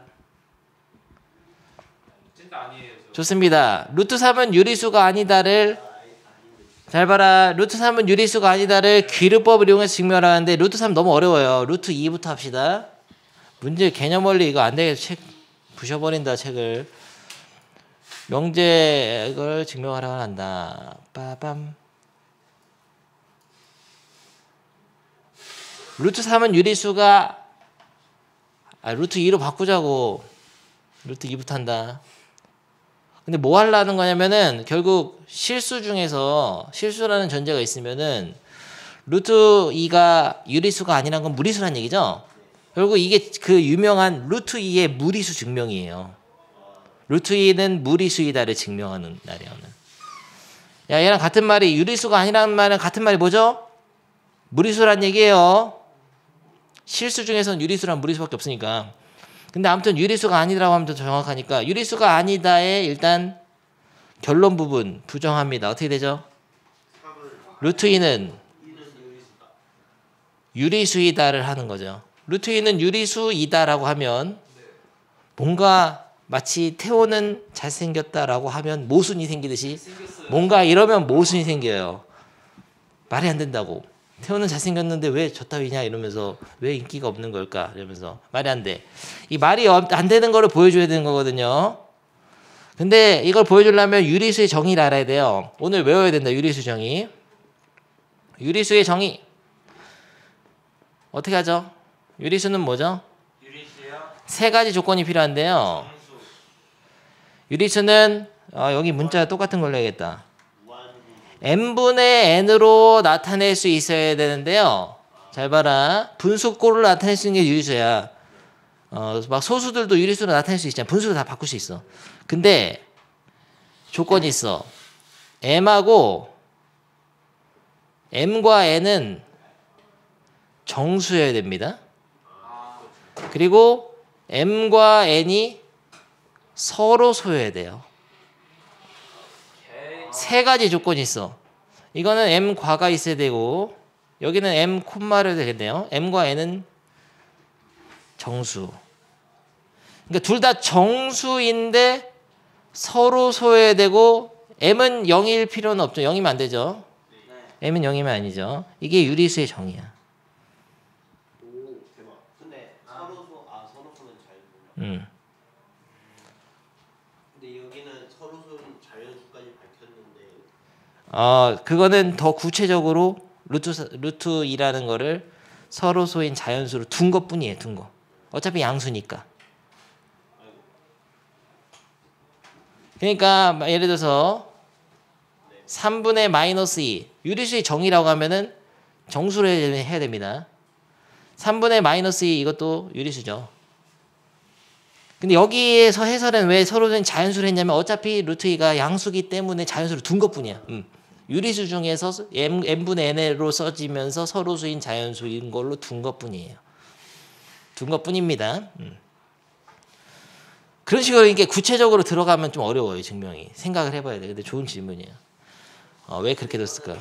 찐따 아니에요. 좋습니다. 루트 3은 유리수가 아니다를 잘 봐라. 루트 3은 유리수가 아니다를 귀류법을 이용해서 증명하는데 루트 3 너무 어려워요. 루트 2부터 합시다. 문제 개념 원리 이거 안 되겠어. 책 부셔버린다 책을. 명제 이걸 증명하라고 한다. 빠밤. 루트 3은 유리수가 루트 2로 바꾸자고. 루트 2부터 한다. 근데 뭐 하려는 거냐면은 결국 실수라는 전제가 있으면은 루트 2가 유리수가 아니란 건 무리수란 얘기죠. 결국 이게 그 유명한 루트 2의 무리수 증명이에요. 루트 2는 무리수이다를 증명하는 날이에요. 야, 얘랑 같은 말이 유리수가 아니라는 말은 같은 말이 뭐죠? 무리수란 얘기예요. 실수 중에서는 유리수랑 무리수밖에 없으니까. 근데 아무튼 유리수가 아니라고 하면 더 정확하니까 유리수가 아니다의 일단 결론 부분 부정합니다. 어떻게 되죠? 루트 2는 유리수이다를 하는 거죠. 루트 2는 유리수이다라고 하면 뭔가 마치 태호는 잘생겼다라고 하면 모순이 생기듯이 뭔가 이러면 모순이 생겨요. 말이 안 된다고. 태호는 잘생겼는데 왜 저 따위냐 이러면서 왜 인기가 없는 걸까 이러면서 말이 안 돼. 이 말이 안 되는 거를 보여줘야 되는 거거든요. 근데 이걸 보여주려면 유리수의 정의를 알아야 돼요. 오늘 외워야 된다. 유리수 정의. 유리수의 정의 어떻게 하죠? 유리수는 뭐죠? 유리수요? 세 가지 조건이 필요한데요. 유리수는 여기 문자 똑같은 걸로 해야겠다. n분의 n으로 나타낼 수 있어야 되는데요. 잘 봐라. 분수꼴을 나타낼 수 있는 게 유리수야. 막 소수들도 유리수로 나타낼 수 있잖아. 분수로 다 바꿀 수 있어. 근데 조건이 있어. m과 n은 정수여야 됩니다. 그리고 m과 n이 서로 소여야 돼요. 세 가지 조건이 있어. 이거는 m 과가 있어야 되고 여기는 m 콤마를 되겠네요. m과 n은 정수. 그러니까 둘 다 정수인데 서로 소여야 되고 m은 0일 필요는 없죠. 0이면 안 되죠. m은 0이면 아니죠. 이게 유리수의 정의야. 오, 대박. 근데 서로소는 자연수요. 근데 여기는 서로소는 자연수까지 밝혔는데. 그거는 더 구체적으로 루트 2라는 거를 서로소인 자연수로 둔 것뿐이에요. 둔 거. 어차피 양수니까. 그러니까 예를 들어서 3분의 마이너스 2 유리수의 정의라고 하면은 정수로 해야 됩니다. 3분의 마이너스 2 이것도 유리수죠. 근데 여기에서 해설은 왜 서로소인 자연수로 했냐면 어차피 루트 2가 양수기 때문에 자연수로 둔 것뿐이야. 유리수 중에서 n분의 n으로 써지면서 서로수인 자연수인 걸로 둔 것뿐이에요. 둔 것뿐입니다. 그런 식으로 이게 구체적으로 들어가면 좀 어려워요. 증명이. 생각을 해봐야 돼. 근데 좋은 질문이에요. 왜 그렇게 됐을까?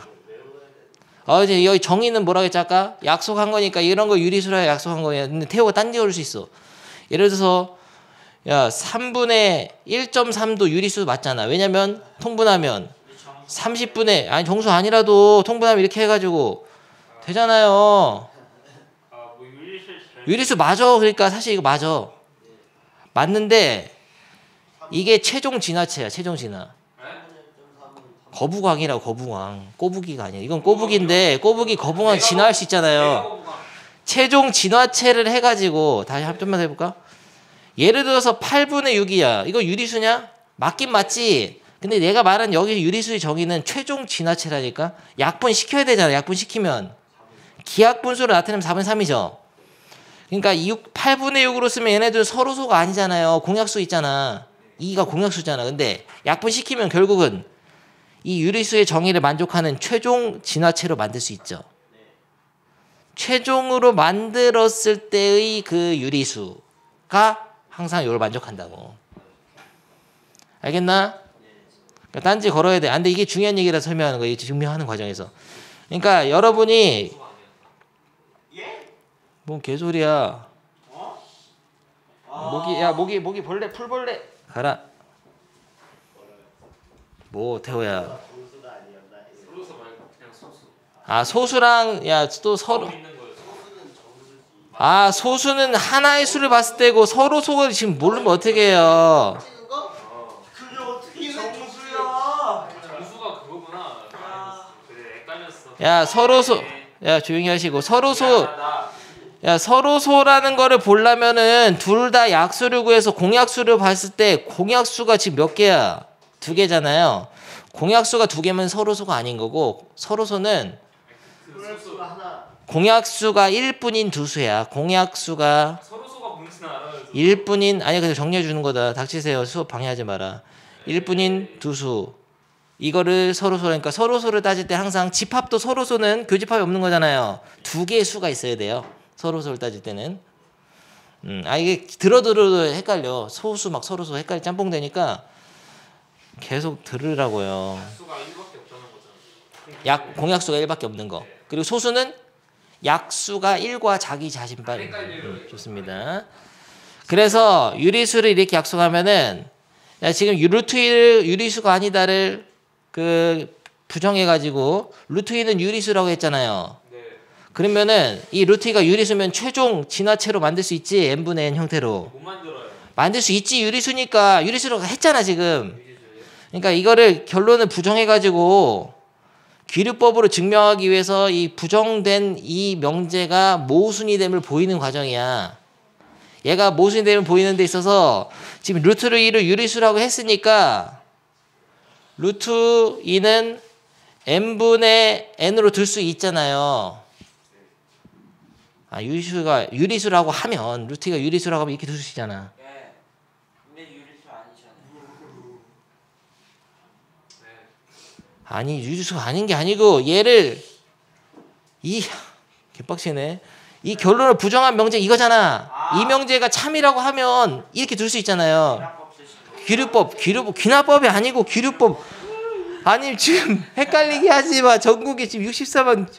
이제 여기 정의는 뭐라고 했지 아까? 약속한 거니까 이런 거 유리수라 약속한 거야. 근데 태호가 딴지 걸을 수 있어. 예를 들어서 야 3분의 1.3도 유리수 맞잖아. 왜냐면 통분하면 30분의 아니 정수 아니라도 통분하면 이렇게 해가지고 되잖아요. 아뭐 유리수 맞아. 그러니까 사실 이거 맞아. 맞는데 이게 최종 진화체야. 최종 진화. 거부광이라고 거부광. 꼬부기가 아니야. 이건 꼬부기인데 꼬부기 거부광 진화할 수 있잖아요. 최종 진화체를 해가지고 다시 한 번만 해볼까? 예를 들어서 8분의 6이야. 이거 유리수냐? 맞긴 맞지. 근데 내가 말한 여기 유리수의 정의는 최종 진화체라니까. 약분 시켜야 되잖아. 약분 시키면 기하분수로 나타내면 4분의 3이죠. 그러니까 8분의 6으로 쓰면 얘네들 서로소가 아니잖아요. 공약수 있잖아. 2가 공약수잖아. 근데 약분 시키면 결국은 이 유리수의 정의를 만족하는 최종 진화체로 만들 수 있죠. 최종으로 만들었을 때의 그 유리수가 항상 이걸 만족한다고. 알겠나? 그러니까 딴지 걸어야 돼. 근데 이게 중요한 얘기라 설명하는 거예요. 증명하는 과정에서. 그러니까 여러분이 뭔 개소리야. 모기 벌레 풀벌레 가라. 뭐 태호야. 소수 말고 그냥 소수. 소수랑 야 또 서로 있는 거예요. 소수는 하나의 수를 봤을 때고 서로 소가 지금 모르면 어떻게 해요. 그게 어떻게 정수야. 정수가 그거구나. 그래 헷갈렸어. 야 서로소 야 조용히 하시고 서로소라는 거를 보려면은 둘 다 약수를 구해서 공약수를 봤을 때 공약수가 지금 몇 개야? 2개잖아요. 공약수가 2개면 서로소가 아닌 거고 서로소는 공약수가 1뿐인 두 수야. 공약수가 서로소가 뭔지는 알아요. 1뿐인 아니 그냥 정리해 주는 거다. 닥치세요. 수업 방해하지 마라. 1뿐인 두 수. 이거를 서로소니까 서로소를 따질 때 항상 집합도 서로소는 교집합이 없는 거잖아요. 2개의 수가 있어야 돼요. 서로소를 따질 때는. 이게 들어도 헷갈려. 소수 막 서로소 헷갈리 짬뽕 되니까 계속 들으라고요. 수가 1밖에 없다는 거잖아. 공약수가 1밖에 없는 거. 그리고 소수는 약수가 1과 자기 자신반. 좋습니다. 그래서 유리수를 이렇게 약속하면은 지금 루트 1 유리수가 아니다를 부정해가지고 루트 2는 유리수라고 했잖아요. 네. 그러면은 이 루트 2가 유리수면 최종 진화체로 만들 수 있지. n분의 n 형태로. 못 만들어요. 만들 수 있지. 유리수니까. 유리수라고 했잖아 지금. 그러니까 이거를 결론을 부정해가지고 귀류법으로 증명하기 위해서 이 부정된 이 명제가 모순이 됨을 보이는 과정이야. 얘가 모순이 됨을 보이는 데 있어서 지금 루트 2를 유리수라고 했으니까 루트 2는 n분의 n으로 둘 수 있잖아요. 유리수라고 하면 루트 2가 유리수라고 하면 이렇게 둘 수 있잖아. 네. 근데 유리수 아니잖아요. 아니 유리수가 아닌 게 아니고 얘를 개빡치네. 이 결론을 부정한 명제 이거잖아. 이 명제가 참이라고 하면 이렇게 둘 수 있잖아요. 귀류법 귀납법이 아니고 귀류법. 아니 지금 헷갈리게 하지 마. 전국에 지금 64만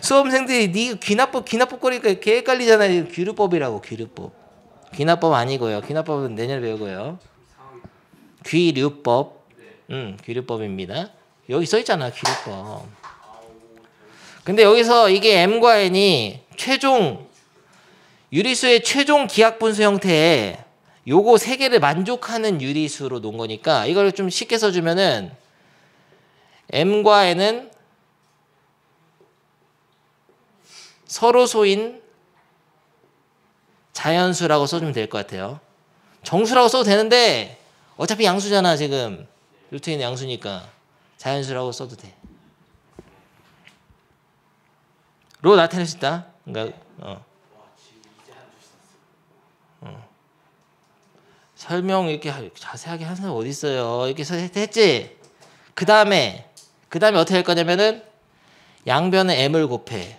수험생들이 네 귀납법 거리니까 개 헷갈리잖아요. 귀류법이라고 귀류법. 귀납법 아니고요. 귀납법은 내년에 배우고요. 귀류법. 귀류법입니다. 여기 써 있잖아. 귀류법. 근데 여기서 이게 m과 n이 최종 유리수의 최종 기하분수 형태에 요거 3개를 만족하는 유리수로 놓은 거니까 이걸 좀 쉽게 써주면은 m과 n은 서로소인 자연수라고 써주면 될 것 같아요. 정수라고 써도 되는데 어차피 양수잖아 지금. 루트는 양수니까 자연수라고 써도 돼. 로 나타낼 수 있다. 그러니까 설명 이렇게 자세하게 하는 사람 어디 있어요? 이렇게 했지. 그 다음에 어떻게 할 거냐면은 양변에 m을 곱해.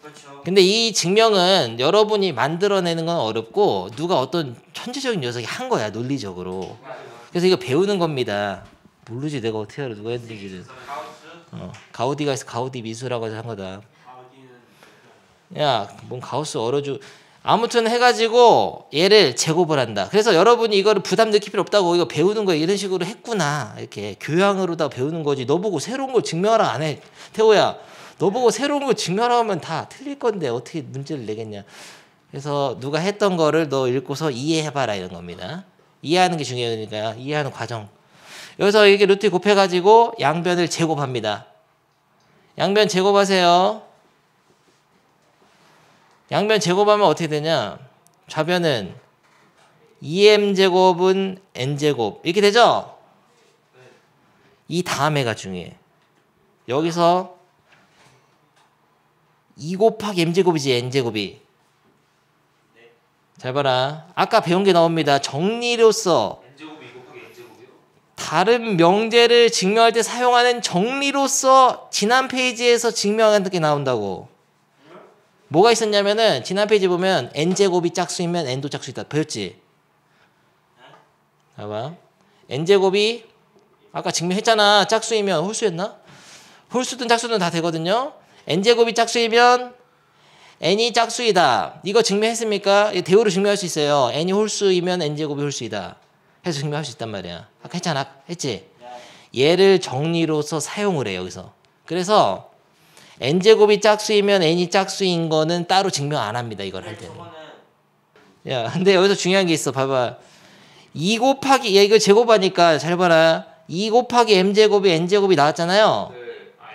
그렇죠. 근데 이 증명은 여러분이 만들어내는 건 어렵고 누가 어떤 천재적인 녀석이 한 거야 논리적으로. 그래서 이거 배우는 겁니다. 모르지 내가 어떻게 알아 누가 했는지는. 가우디가 있어. 가우디 미술하고 한 거다. 가우디는 야, 뭔 가우스 얼어주. 아무튼 해가지고 얘를 제곱을 한다. 그래서 여러분이 이거를 부담 느낄 필요 없다고 이거 배우는 거 이런 식으로 했구나. 이렇게 교양으로다 배우는 거지. 너 보고 새로운 걸 증명하라 안 해. 태호야, 너 보고 새로운 걸 증명하라 하면 다 틀릴 건데 어떻게 문제를 내겠냐. 그래서 누가 했던 거를 너 읽고서 이해해봐라 이런 겁니다. 이해하는 게 중요하니까 이해하는 과정. 여기서 이게 루트 곱해가지고 양변을 제곱합니다. 양변 제곱하세요. 양변 제곱하면 어떻게 되냐? 좌변은 2m제곱은 n제곱 이렇게 되죠? 이 다음에가 중요해. 여기서 2 곱하기 m제곱이지 n제곱이. 잘 봐라. 아까 배운 게 나옵니다. 정리로서 n제곱이 2 곱하기 n제곱이요? 다른 명제를 증명할 때 사용하는 정리로서 지난 페이지에서 증명하는 게 나온다고. 뭐가 있었냐면은 지난 페이지 보면 n제곱이 짝수이면 n도 짝수이다. 배웠지? 봐봐. n제곱이 아까 증명했잖아. 짝수이면 홀수였나? 홀수든 짝수든 다 되거든요. n제곱이 짝수이면 n이 짝수이다. 이거 증명했습니까? 이거 대우로 증명할 수 있어요. n이 홀수이면 n제곱이 홀수이다. 해서 증명할 수 있단 말이야. 아까 했잖아. 했지? 얘를 정리로서 사용을 해 여기서. 그래서 n제곱이 짝수이면 n이 짝수인 거는 따로 증명 안 합니다. 이걸 할 때는. 야, 근데 여기서 중요한 게 있어. 봐봐. 2 곱하기 얘 이거 제곱하니까 잘 봐라. 2 곱하기 m제곱이 n제곱이 나왔잖아요.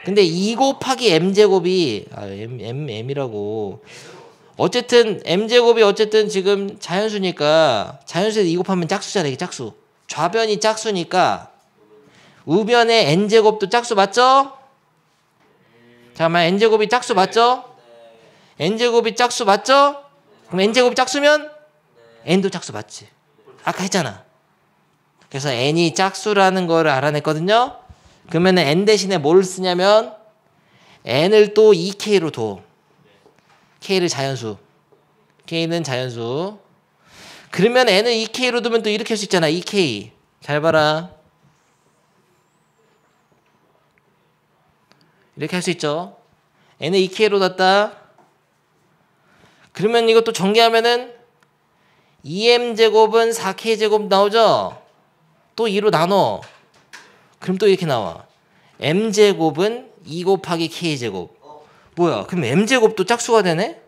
근데 2 곱하기 m제곱이 m이라고. 어쨌든 m제곱이 어쨌든 지금 자연수니까 자연수에서 2 곱하면 짝수잖아. 이게 짝수. 좌변이 짝수니까 우변의 n제곱도 짝수 맞죠? 잠깐만, n제곱이 짝수 맞죠? n제곱이 짝수 맞죠? 그럼 n제곱이 짝수면 n도 짝수 맞지. 아까 했잖아. 그래서 n이 짝수라는 거를 알아냈거든요. 그러면 n 대신에 뭘 쓰냐면 n을 또 2k로 둬. k를 자연수. k는 자연수. 그러면 n을 2k로 두면 또 이렇게 할 수 있잖아. 2k. 잘 봐라. 이렇게 할 수 있죠. n을 2k로 뒀다. 그러면 이것도 전개하면은 2m제곱은 4k제곱 나오죠. 또 2로 나눠. 그럼 또 이렇게 나와. m제곱은 2 곱하기 k제곱. 뭐야? 그럼 m제곱도 짝수가 되네?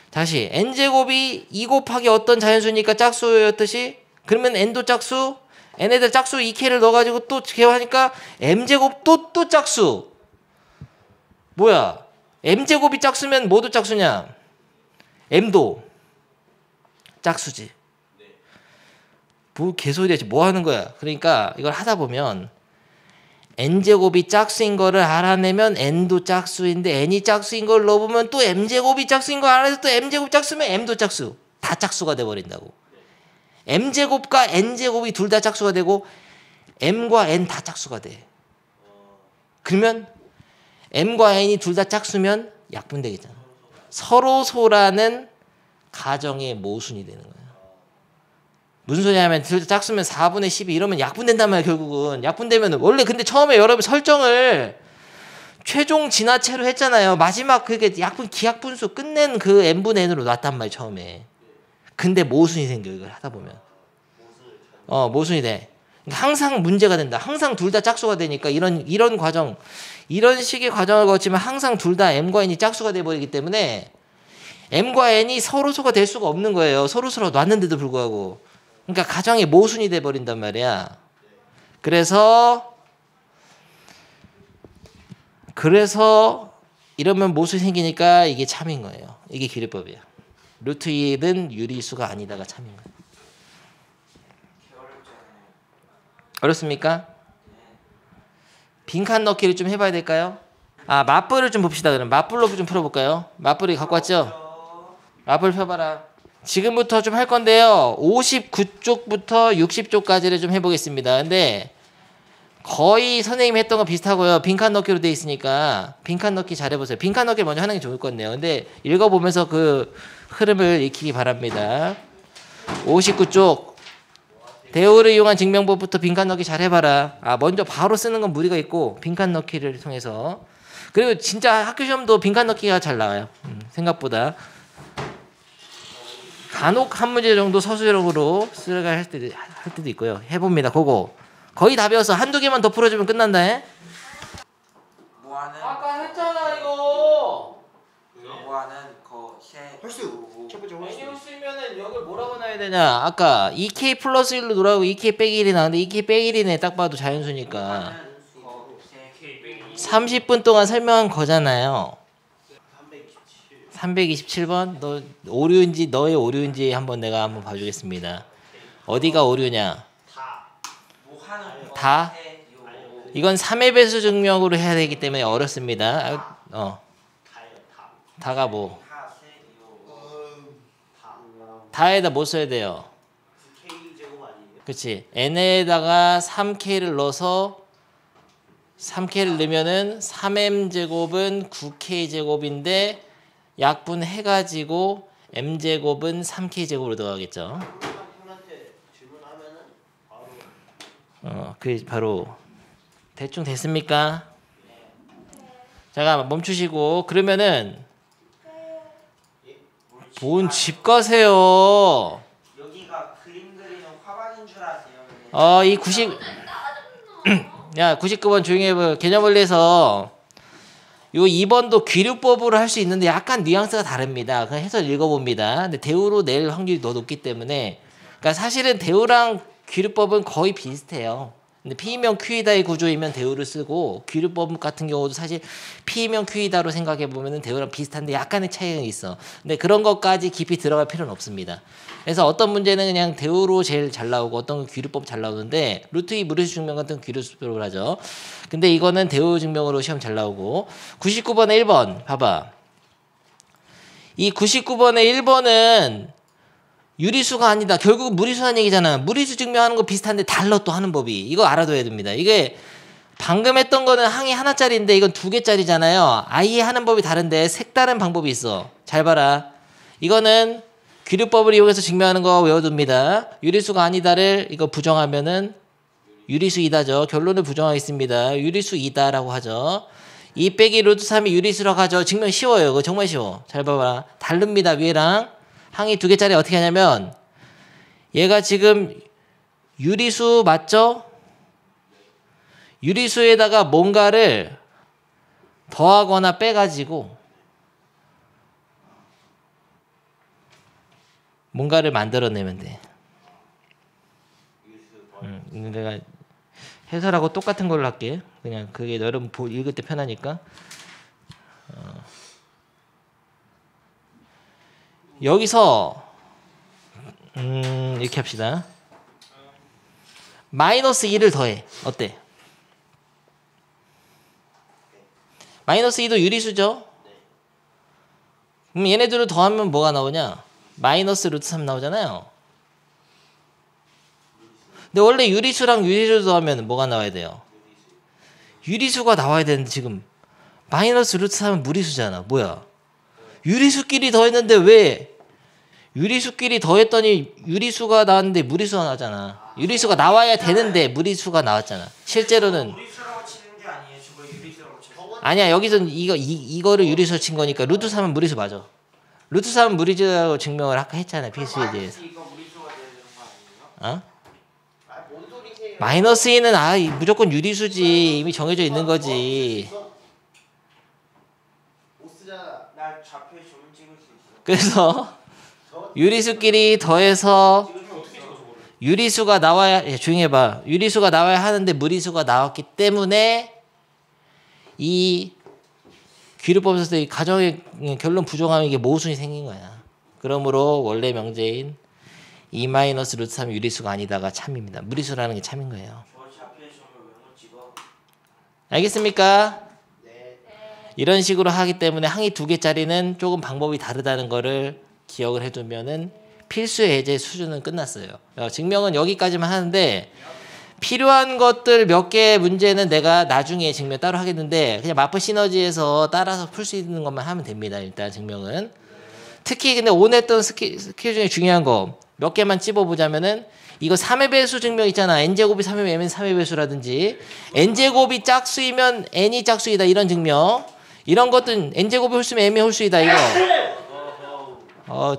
다시 n제곱이 2 곱하기 어떤 자연수니까 짝수였듯이 그러면 n도 짝수, n에다 짝수 2k를 넣어가지고 또 개화하니까 m제곱 또 짝수. 뭐야? m제곱이 짝수면 뭐도 짝수냐? m도 짝수지. 뭐 개소리야. 뭐 하는 거야? 그러니까 이걸 하다 보면 n제곱이 짝수인 거를 알아내면 n도 짝수인데 n이 짝수인 걸 넣어보면 또 m제곱이 짝수인 걸 알아내서 또 m제곱 짝수면 m도 짝수. 다 짝수가 돼버린다고. m제곱과 n제곱이 둘 다 짝수가 되고 m과 n 다 짝수가 돼. 그러면 m과 n이 둘 다 짝수면 약분되겠잖아. 서로소라는 가정의 모순이 되는 거야. 무슨 소리냐면 둘 다 짝수면 4분의 12 이러면 약분된단 말이야. 결국은 약분되면 원래 근데 처음에 여러분 설정을 최종 진화체로 했잖아요. 마지막 그게 약분 기약분수 끝낸 그 n분의 n으로 놨단 말이야 처음에. 근데 모순이 생겨 이걸 하다 보면. 모순이 돼. 항상 문제가 된다. 항상 둘 다 짝수가 되니까 이런 과정, 이런 식의 과정을 거치면 항상 둘 다 m과 n이 짝수가 돼 버리기 때문에 m과 n이 서로소가 될 수가 없는 거예요. 서로소로 놨는데도 불구하고. 그러니까 가정이 모순이 돼 버린단 말이야. 그래서 이러면 모순이 생기니까 이게 참인 거예요. 이게 기립법이야. 루트 2는 유리수가 아니다가 참인 거예요. 어렵습니까? 빈칸 넣기를 좀 해봐야 될까요? 맞불을 좀 봅시다. 그럼 맞불로 좀 풀어볼까요? 맞불이 갖고 왔죠? 맞불 펴봐라. 지금부터 좀 할 건데요. 59쪽부터 60쪽까지를 좀 해보겠습니다. 근데 거의 선생님이 했던 거 비슷하고요. 빈칸 넣기로 돼 있으니까 빈칸 넣기 잘 해보세요. 빈칸 넣기 먼저 하는 게 좋을 것 같네요. 근데 읽어보면서 그 흐름을 익히기 바랍니다. 59쪽 대우를 이용한 증명법부터 빈칸 넣기 잘 해봐라. 먼저 바로 쓰는 건 무리가 있고 빈칸 넣기를 통해서. 그리고 진짜 학교 시험도 빈칸 넣기가 잘 나와요. 생각보다. 간혹 한 문제 정도 서술형으로 쓰려고 할 때도 있고요. 해봅니다. 그거 거의 답이어서 한두 개만 더 풀어주면 끝난다. 뭐하는 아까 했잖아 이거. 뭐하는 거세 헐수 첫 번째 헐수. 메뉴 쓰면은 여기 뭐라고 놔야 되냐. 아까 2k 플러스 1로 돌아가고 2k 빼기 1이 나왔는데 2k 빼기 1이네. 딱 봐도 자연수니까. 30분 동안 설명한 거잖아요. 327번. 너 오류인지 너의 오류인지 내가 한번 봐주겠습니다. 어디가 오류냐? 뭐하는 거 다? 이건 3의 배수 증명으로 해야 되기 때문에 어렵습니다. 다가 뭐? 다에다 뭐 써야 돼요? K제곱 아니에요? 그치. n에다가 3k를 넣어서 3k를 넣으면은 3m제곱은 9k제곱인데 약분해가지고 m제곱은 3k제곱으로 들어가겠죠. 분한테 질문하면은 바로 그게 바로 대충 됐습니까? 잠깐 멈추시고 그러면은 뭔 집 가세요. 여기가 그림 그리는 화방인 줄 아세요? 이 99번 조용히 해봐. 개념 원리에서 요 2번도 귀류법으로 할 수 있는데 약간 뉘앙스가 다릅니다. 그냥 해서 읽어봅니다. 근데 대우로 낼 확률이 더 높기 때문에 그러니까 사실은 대우랑 귀류법은 거의 비슷해요. 근데 P이면 Q이다의 구조이면 대우를 쓰고 귀류법 같은 경우도 사실 P이면 Q이다로 생각해 보면은 대우랑 비슷한데 약간의 차이가 있어. 근데 그런 것까지 깊이 들어갈 필요는 없습니다. 그래서 어떤 문제는 그냥 대우로 제일 잘 나오고 어떤 건 귀류법 잘 나오는데 루트 2 무리수 증명 같은 건 귀류법으로 하죠. 근데 이거는 대우 증명으로 시험 잘 나오고 99번에 1번 봐봐. 이 99번에 1번은 유리수가 아니다. 결국 무리수라는 얘기잖아. 무리수 증명하는 거 비슷한데 달라 또 하는 법이. 이거 알아둬야 됩니다. 이게 방금 했던 거는 항이 하나짜리인데 이건 2개짜리잖아요. 아예 하는 법이 다른데 색다른 방법이 있어. 잘 봐라. 이거는 귀류법을 이용해서 증명하는 거 외워둡니다. 유리수가 아니다를 이거 부정하면은 유리수이다죠. 결론을 부정하겠습니다. 유리수이다라고 하죠. 2 빼기 루트 3이 유리수라고 하죠. 증명 쉬워요. 이거 정말 쉬워. 잘 봐봐라. 다릅니다. 위에랑. 항이 2개짜리 어떻게 하냐면 얘가 지금 유리수 맞죠? 유리수에다가 뭔가를 더하거나 빼가지고 뭔가를 만들어내면 돼. 내가 해설하고 똑같은 걸로 할게. 그냥 그게 여러분 읽을 때 편하니까. 여기서 이렇게 합시다. 마이너스 2를 더해. 어때? 마이너스 2도 유리수죠? 그럼 얘네들을 더하면 뭐가 나오냐? 마이너스 루트 3 나오잖아요. 근데 원래 유리수랑 유리수 더하면 뭐가 나와야 돼요? 유리수가 나와야 되는데 지금 마이너스 루트 3은 무리수잖아. 뭐야? 유리수끼리 더했는데 왜 유리수끼리 더했더니 유리수가 나왔는데 무리수가 나왔잖아. 유리수가 나와야 되는데 무리수가 나왔잖아. 실제로는 무리수라고 치는 게 아니에요. 저거 유리수라고 쳐요. 아니야. 여기서는 이거를 유리수로 친 거니까 루트 3은 무리수 맞아. 루트 3은 무리수라고 증명을 아까 했잖아. 필수에 대해서. 이거 무리수가 돼야 되는 거 아니에요? 뭔 소리세요? 마이너스 2는 무조건 유리수지. 이미 정해져 있는 거지. 못 쓰잖아. 나 좌표에 주문 찍을 수 있어. 그래서 유리수끼리 더해서 유리수가 나와야 조용히 해봐. 유리수가 나와야 하는데 무리수가 나왔기 때문에 이 귀류법에서 이 가정의 결론 부정하면 이게 모순이 생긴 거야. 그러므로 원래 명제인 2-루트3 유리수가 아니다가 참입니다. 무리수라는 게 참인 거예요. 저 좌표에 주문 왜 못 찍어? 알겠습니까? 네. 이런 식으로 하기 때문에 항이 2개짜리는 조금 방법이 다르다는 거를 기억을 해두면은 필수 예제 수준은 끝났어요. 증명은 여기까지만 하는데 필요한 것들 몇 개 문제는 내가 나중에 증명 따로 하겠는데 그냥 마프 시너지에서 따라서 풀 수 있는 것만 하면 됩니다. 일단 증명은. 특히 근데 오늘 했던 스킬 중에 중요한 거 몇 개만 찝어보자면은 이거 3의 배수 증명 있잖아. n제곱이 3이면 m은 3의 배수라든지 n제곱이 짝수이면 n이 짝수이다 이런 증명. 이런 것들은 n제곱이 홀수면 m이 홀수이다 이거.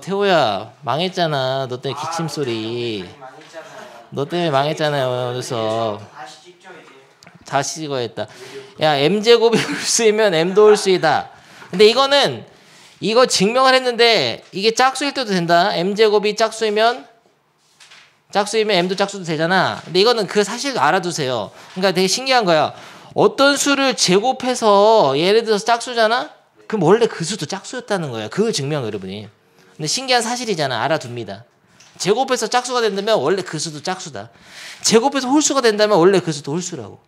태호야 망했잖아. 너 때문에 기침 소리. 망했잖아요. 너 때문에 망했잖아요. 그래서 다시 찍죠 이제. 다시 찍어야겠다. 야 m제곱이 홀수이면 m도 홀수이다. 근데 이거는 이거 증명을 했는데 이게 짝수일 때도 된다. m제곱이 짝수이면 m도 짝수도 되잖아. 근데 이거는 그 사실 알아두세요. 그러니까 되게 신기한 거야. 어떤 수를 제곱해서 예를 들어서 짝수잖아. 그럼 원래 그 수도 짝수였다는 거야. 그 증명 여러분이. 근데 신기한 사실이잖아. 알아둡니다. 제곱해서 짝수가 된다면 원래 그 수도 짝수다. 제곱해서 홀수가 된다면 원래 그 수도 홀수라고.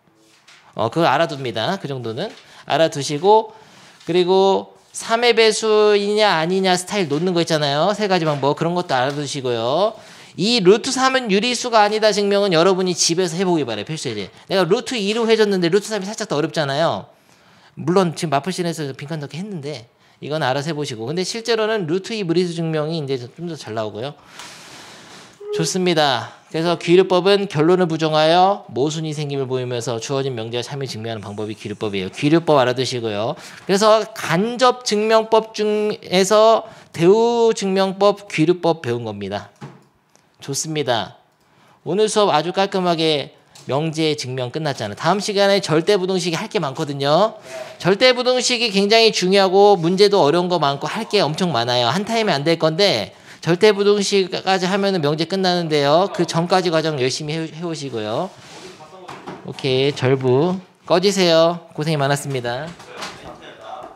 그걸 알아둡니다. 그 정도는 알아두시고, 그리고 3의 배수이냐 아니냐 스타일 놓는 거 있잖아요. 세 가지 방법. 그런 것도 알아두시고요. 이 루트 3은 유리수가 아니다 증명은 여러분이 집에서 해보기 바래요. 필수예제. 내가 루트 2로 해줬는데 루트 3이 살짝 더 어렵잖아요. 물론 지금 마플신에서 빈칸 넣기 했는데 이건 알아서 해보시고. 근데 실제로는 루트 2 무리수 증명이 이제 좀 더 잘 나오고요. 좋습니다. 그래서 귀류법은 결론을 부정하여 모순이 생김을 보이면서 주어진 명제와 참여 증명하는 방법이 귀류법이에요. 귀류법 알아두시고요. 그래서 간접 증명법 중에서 대우 증명법, 귀류법 배운 겁니다. 좋습니다. 오늘 수업 아주 깔끔하게 명제 증명 끝났잖아요. 다음 시간에 절대부등식이 할 게 많거든요. 절대부등식이 굉장히 중요하고 문제도 어려운 거 많고 할 게 엄청 많아요. 한 타임에 안 될 건데 절대부등식까지 하면은 명제 끝나는데요. 그 전까지 과정 열심히 해오시고요. 오케이, 절부 꺼지세요. 고생이 많았습니다.